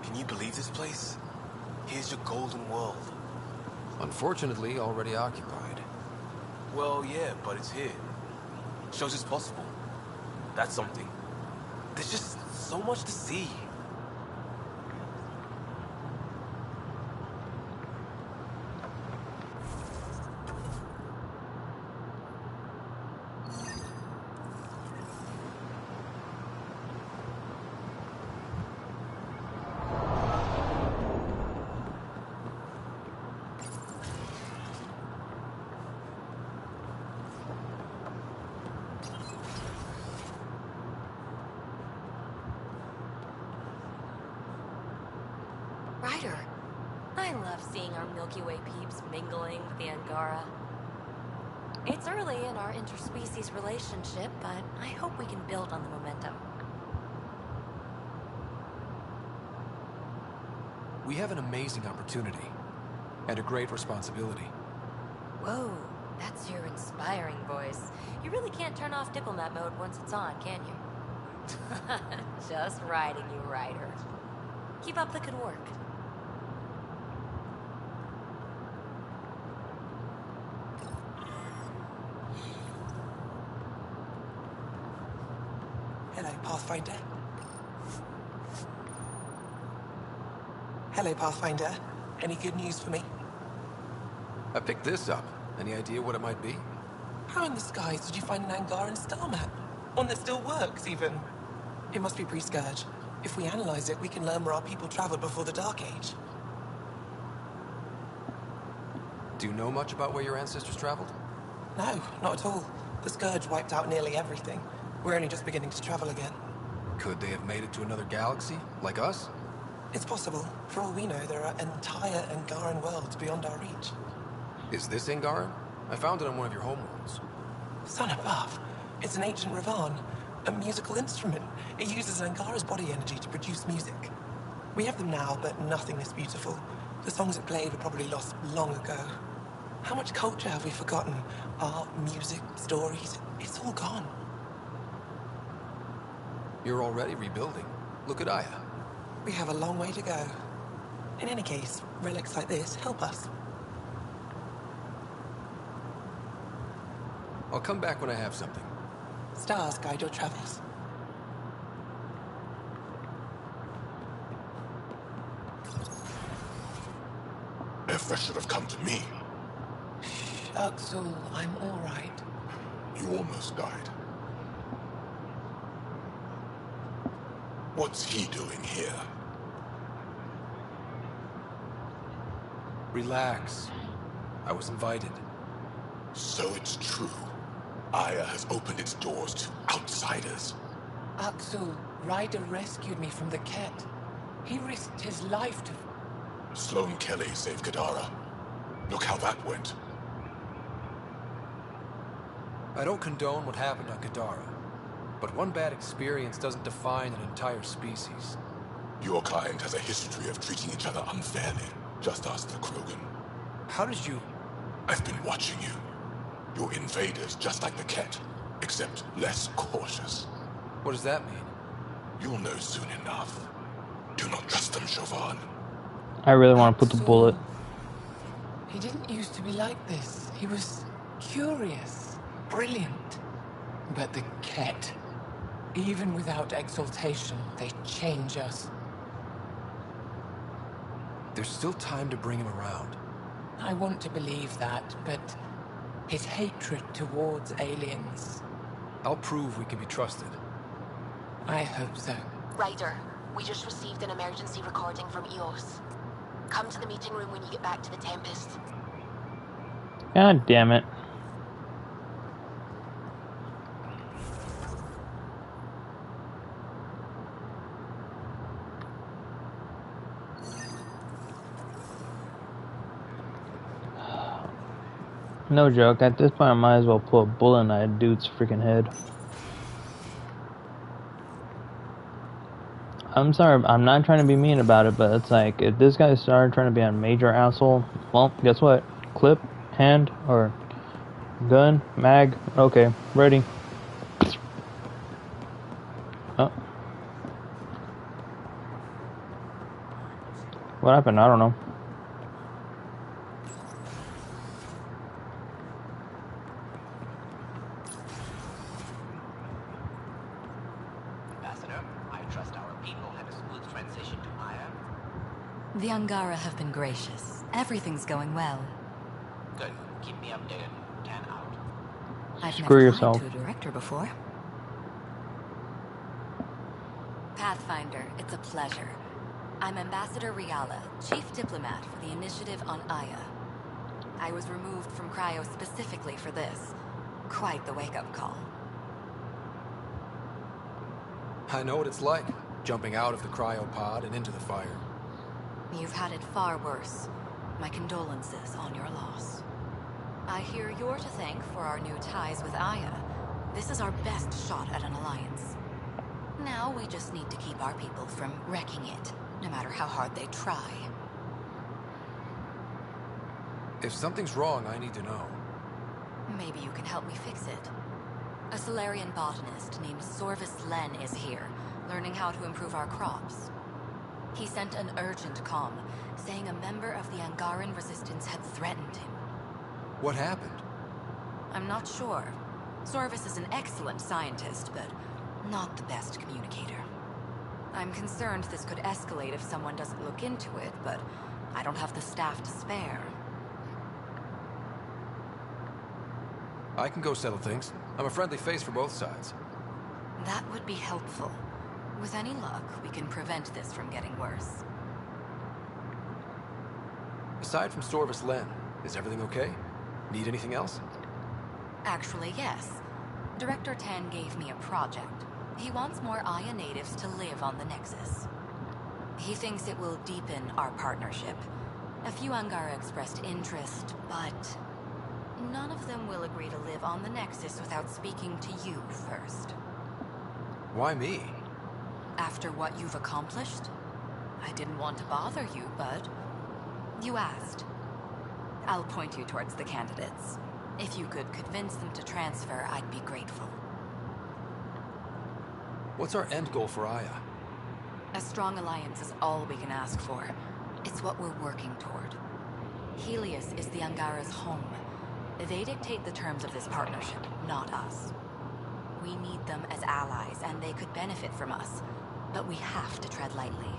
Can you believe this place? Here's your golden world. Unfortunately, already occupied. Well, yeah, but it's here. Shows it's possible. That's something. There's just so much to see. Ryder, I love seeing our Milky Way peeps mingling with the Angara. It's early in our interspecies relationship, but I hope we can build on the momentum. We have an amazing opportunity, and a great responsibility. Whoa, that's your inspiring voice. You really can't turn off diplomat mode once it's on, can you? Just riding you, Ryder. Keep up the good work. Hello, Pathfinder. Hello, Pathfinder. Any good news for me? I picked this up. Any idea what it might be? How in the skies did you find an Angaran star map? One that still works, even? It must be pre-Scourge. If we analyze it, we can learn where our people traveled before the Dark Age. Do you know much about where your ancestors traveled? No, not at all. The Scourge wiped out nearly everything. We're only just beginning to travel again. Could they have made it to another galaxy, like us? It's possible. For all we know, there are entire Angaran worlds beyond our reach. Is this Angaran? I found it on one of your homeworlds. Sun above. It's an ancient Ravan, a musical instrument. It uses Angara's body energy to produce music. We have them now, but nothing this beautiful. The songs it played were probably lost long ago. How much culture have we forgotten? Art, music, stories, it's all gone. You're already rebuilding. Look at Aya. We have a long way to go. In any case, relics like this help us. I'll come back when I have something. Stars guide your travels. Effa should have come to me. Axel, I'm all right. You almost died. What's he doing here? Relax. I was invited. So it's true. Aya has opened its doors to outsiders. Axel, Ryder rescued me from the Ket. He risked his life to... Sloane Kelly saved Kadara. Look how that went. I don't condone what happened on Kadara, but one bad experience doesn't define an entire species. Your client has a history of treating each other unfairly. Just ask the Krogan. How did you... I've been watching you. You're invaders just like the Ket, except less cautious. What does that mean? You'll know soon enough. Do not trust them, Chauvin. I really want to put the bullet. He didn't used to be like this. He was curious, brilliant. But the Ket, even without exaltation, they change us. There's still time to bring him around. I want to believe that, but his hatred towards aliens... I'll prove we can be trusted. I hope so. Ryder, we just received an emergency recording from EOS. Come to the meeting room when you get back to the Tempest. God damn it. No joke, at this point I might as well put a bullet in that dude's freaking head. I'm sorry, I'm not trying to be mean about it, but it's like, if this guy started trying to be a major asshole, well, guess what? Clip, hand, or gun, mag, okay, ready. Oh. What happened? I don't know. The Angara have been gracious. Everything's going well. Good. Keep me updated. 10 out. I've Screw never yourself. lied to a director before. Pathfinder, it's a pleasure. I'm Ambassador Riala, Chief Diplomat for the Initiative on Aya. I was removed from Cryo specifically for this. Quite the wake-up call. I know what it's like, jumping out of the cryopod and into the fire. You've had it far worse. My condolences on your loss. I hear you're to thank for our new ties with Aya. This is our best shot at an alliance. Now we just need to keep our people from wrecking it, no matter how hard they try. If something's wrong, I need to know. Maybe you can help me fix it. A Solarian botanist named Sorvis Len is here, learning how to improve our crops. He sent an urgent comm, saying a member of the Angaran resistance had threatened him. What happened? I'm not sure. Sorvis is an excellent scientist, but not the best communicator. I'm concerned this could escalate if someone doesn't look into it, but I don't have the staff to spare. I can go settle things. I'm a friendly face for both sides. That would be helpful. With any luck, we can prevent this from getting worse. Aside from Sorvis Len, is everything okay? Need anything else? Actually, yes. Director Tan gave me a project. He wants more Aya natives to live on the Nexus. He thinks it will deepen our partnership. A few Angara expressed interest, but none of them will agree to live on the Nexus without speaking to you first. Why me? After what you've accomplished? I didn't want to bother you, but you asked. I'll point you towards the candidates. If you could convince them to transfer, I'd be grateful. What's our end goal for Aya? A strong alliance is all we can ask for. It's what we're working toward. Helios is the Angara's home. They dictate the terms of this partnership, not us. We need them as allies, and they could benefit from us. But we have to tread lightly.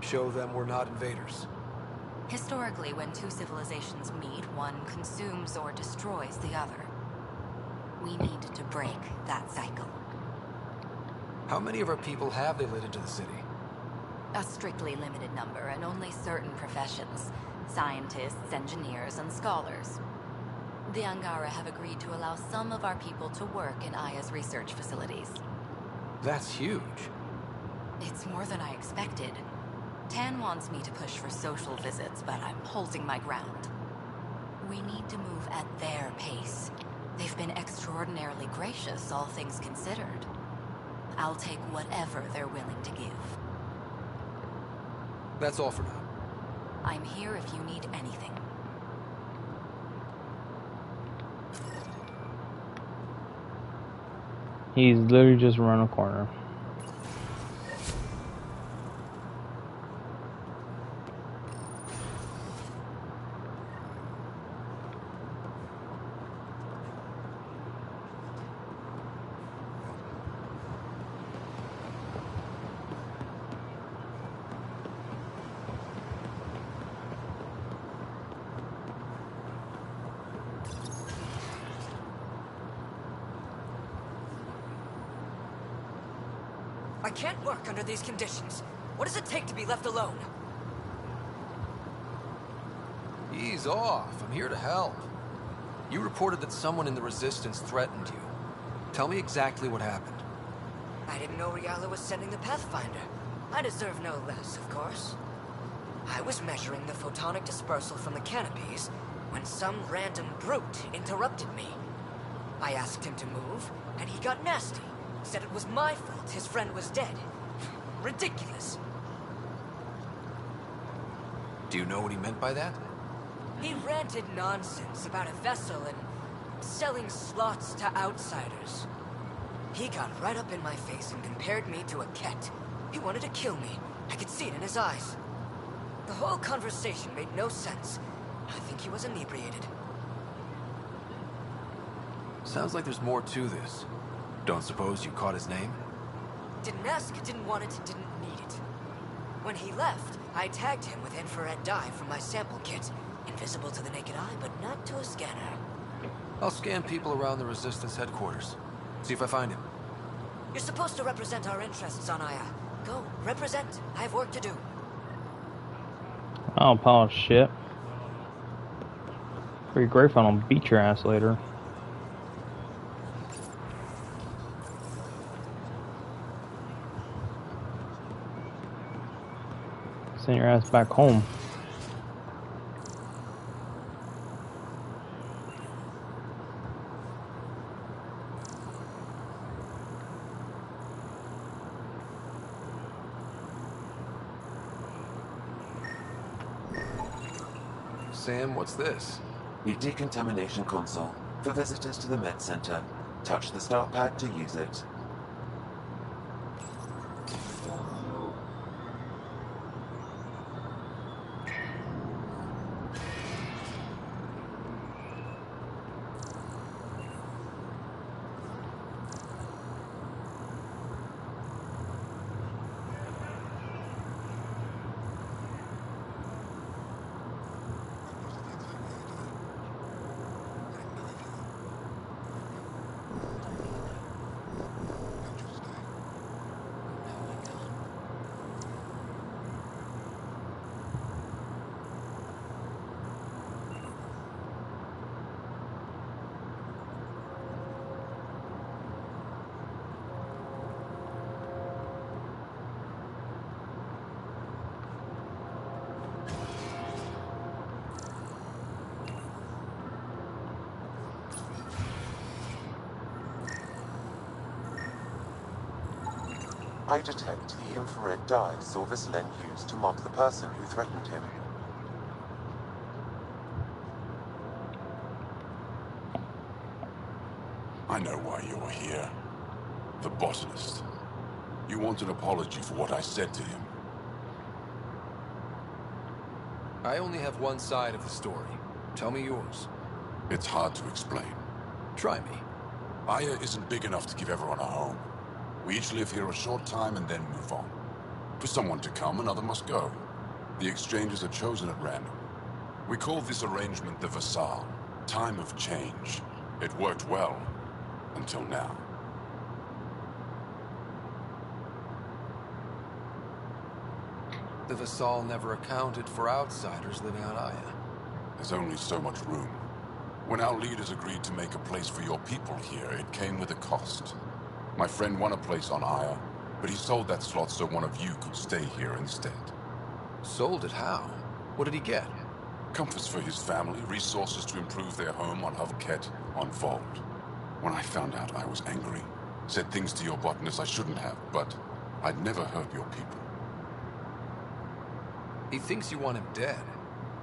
Show them we're not invaders. Historically, when two civilizations meet, one consumes or destroys the other. We need to break that cycle. How many of our people have they let into the city? A strictly limited number, and only certain professions. Scientists, engineers, and scholars. The Angara have agreed to allow some of our people to work in Aya's research facilities. That's huge. It's more than I expected. Tan wants me to push for social visits, but I'm holding my ground. We need to move at their pace. They've been extraordinarily gracious, all things considered. I'll take whatever they're willing to give. That's all for now. I'm here if you need anything. He's literally just around a corner. I can't work under these conditions. What does it take to be left alone? Ease off. I'm here to help. You reported that someone in the Resistance threatened you. Tell me exactly what happened. I didn't know Riala was sending the Pathfinder. I deserve no less, of course. I was measuring the photonic dispersal from the canopies when some random brute interrupted me. I asked him to move, and he got nasty. Said it was my fault his friend was dead. Ridiculous. Do you know what he meant by that? He ranted nonsense about a vessel and selling slots to outsiders. He got right up in my face and compared me to a cat. He wanted to kill me. I could see it in his eyes. The whole conversation made no sense. I think he was inebriated. Sounds like there's more to this. Don't suppose you caught his name? Didn't ask, didn't want it, didn't need it. When he left, I tagged him with infrared dye from my sample kit. Invisible to the naked eye, but not to a scanner. I'll scan people around the Resistance headquarters. See if I find him. You're supposed to represent our interests on Aya. Go, represent. I have work to do. Oh, pile of shit. Pretty grateful I don't beat your ass later. Send your ass back home. Sam, what's this? The decontamination console for visitors to the med center. Touch the start pad to use it. I detect the infrared dye Silvis Len used to mark the person who threatened him. I know why you're here. The botanist. You want an apology for what I said to him. I only have one side of the story. Tell me yours. It's hard to explain. Try me. Aya isn't big enough to give everyone a home. We each live here a short time and then move on. For someone to come, another must go. The exchanges are chosen at random. We call this arrangement the Vassal, time of change. It worked well, until now. The Vassal never accounted for outsiders living on Aya. There's only so much room. When our leaders agreed to make a place for your people here, it came with a cost. My friend won a place on Aya, but he sold that slot so one of you could stay here instead. Sold it how? What did he get? Comforts for his family, resources to improve their home on Ket, on Vault. When I found out, I was angry. Said things to your botanist I shouldn't have, but I'd never hurt your people. He thinks you want him dead.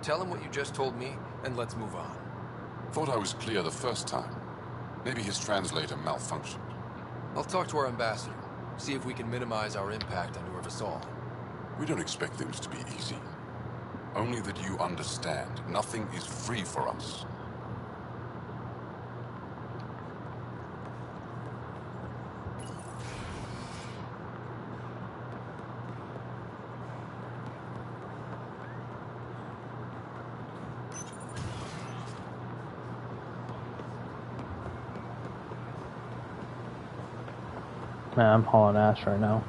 Tell him what you just told me, and let's move on. Thought I was clear the first time. Maybe his translator malfunctioned. I'll talk to our ambassador, see if we can minimize our impact on your Vassal. We don't expect things to be easy. Only that you understand, nothing is free for us. Man, I'm hauling ass right now.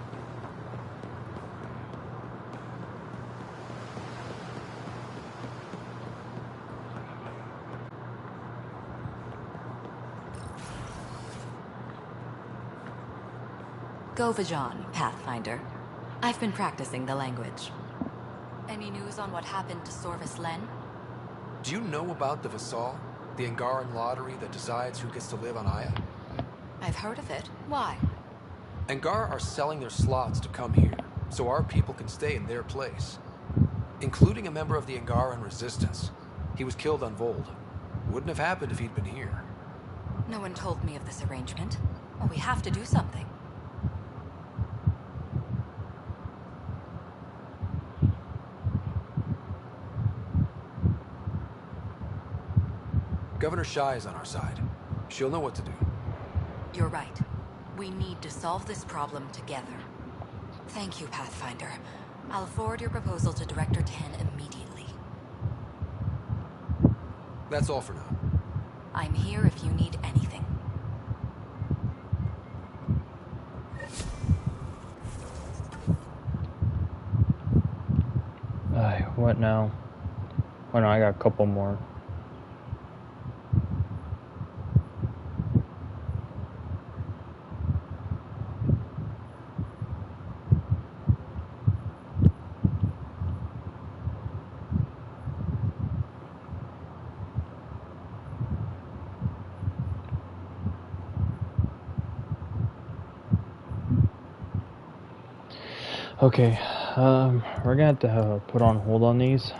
Go Vajon, Pathfinder. I've been practicing the language. Any news on what happened to Sorvis Len? Do you know about the Vassal? The Angaran lottery that decides who gets to live on Aya? I've heard of it. Why? Angar are selling their slots to come here, so our people can stay in their place. Including a member of the Angaran resistance. He was killed on Vold. Wouldn't have happened if he'd been here. No one told me of this arrangement. Well, we have to do something. Governor Shai is on our side. She'll know what to do. You're right. We need to solve this problem together. Thank you, Pathfinder. I'll forward your proposal to Director Tan immediately. That's all for now. I'm here if you need anything. What now? Oh no, I got a couple more. Okay, we're gonna have to put on hold on these.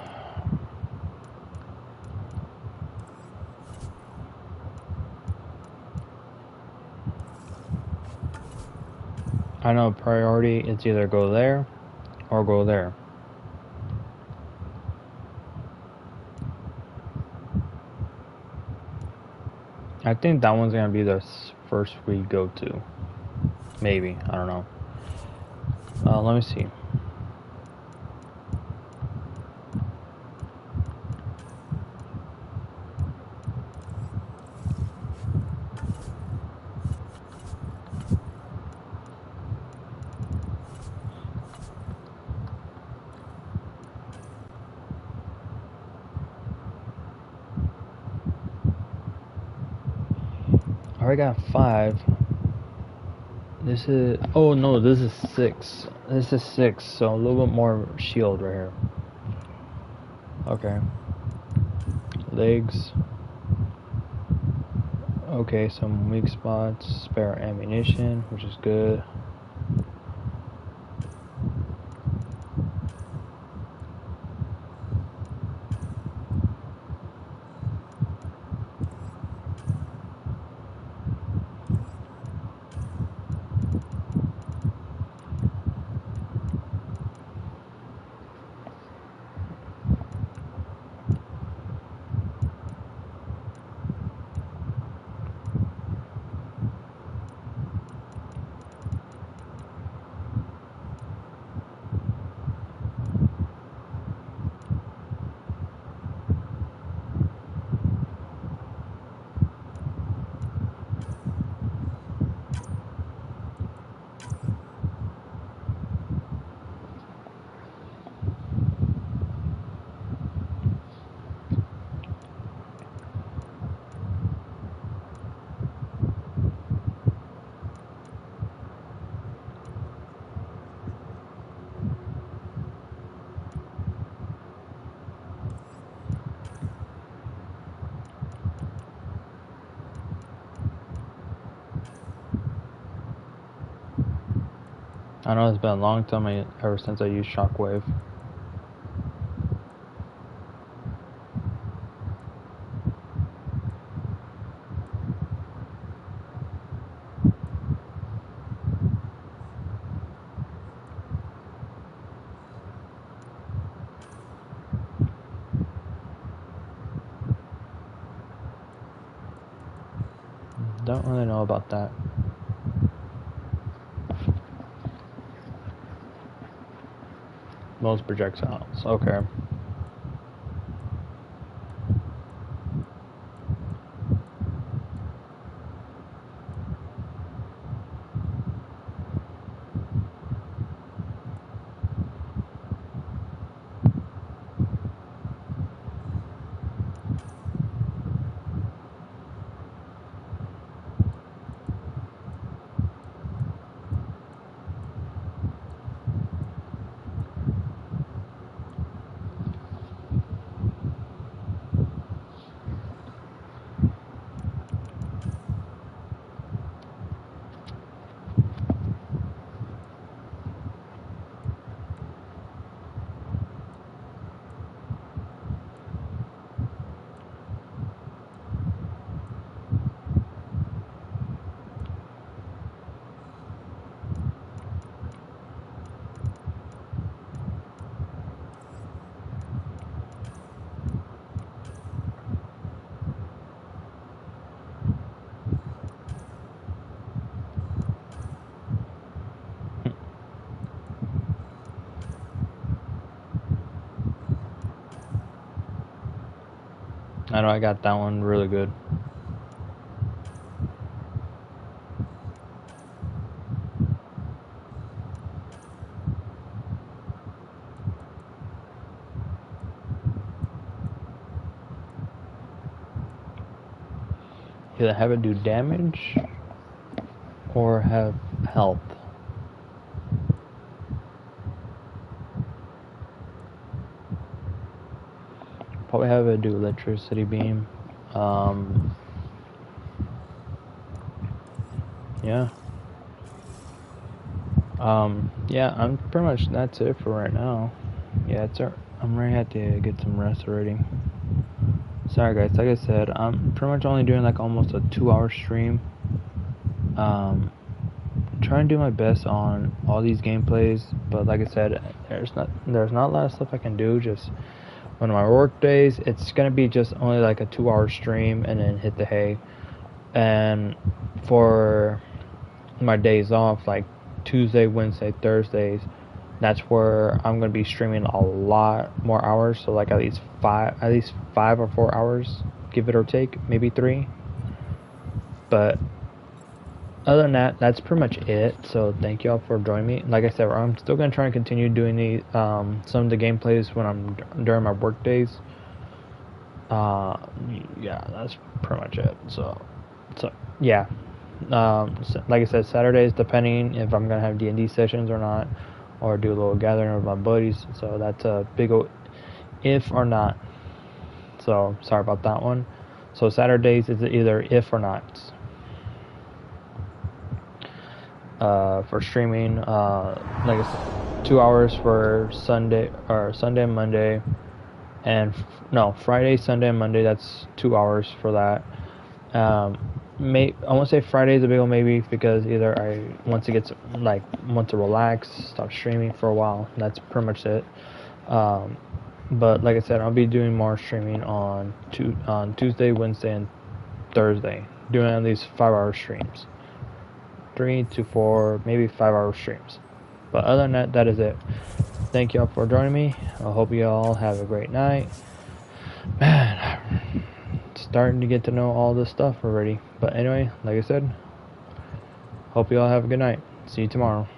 I know priority is either go there or go there. I think that one's gonna be the first we go to. Maybe, I don't know. Let me see. I already got 5. This is, oh no, this is 6. This is 6, so a little bit more shield right here. Okay. Legs. Okay, some weak spots, spare ammunition, which is good. I know it's been a long time ever since I used Shockwave. Don't really know about that. Most projectiles, okay. I know I got that one really good. Either have it do damage or have health. Probably have it do electricity beam. Yeah. Yeah, I'm pretty much, that's it for right now. Yeah, I'm ready to get some rest already. Sorry guys, like I said, I'm pretty much only doing like almost a 2-hour stream. Trying to do my best on all these gameplays, but like I said, there's not a lot of stuff I can do. Just one of my work days, it's gonna be just only like a 2-hour stream and then hit the hay. And for my days off, like Tuesday, Wednesday, Thursdays, that's where I'm gonna be streaming a lot more hours. So like at least five or 4 hours, give it or take, maybe 3. But other than that, that's pretty much it. So thank y'all for joining me. Like I said, I'm still gonna try and continue doing the some of the gameplays when I'm during my work days. Yeah, that's pretty much it. So yeah. So, like I said, Saturdays, depending if I'm gonna have D&D sessions or not, or do a little gathering with my buddies. So that's a big old if or not. So sorry about that one. So Saturdays is either if or not. For streaming, like I said, 2 hours for Sunday and Monday, and Friday, Sunday, and Monday. That's 2 hours for that. I won't say Friday's a big one maybe, because either I want to relax, stop streaming for a while. That's pretty much it. But like I said, I'll be doing more streaming on Tuesday, Wednesday, and Thursday, doing at least 5-hour streams. 3 to 4, maybe 5-hour streams. But other than that, that is it. Thank y'all for joining me. I hope you all have a great night. Man, starting to get to know all this stuff already. But anyway, like I said, hope you all have a good night. See you tomorrow.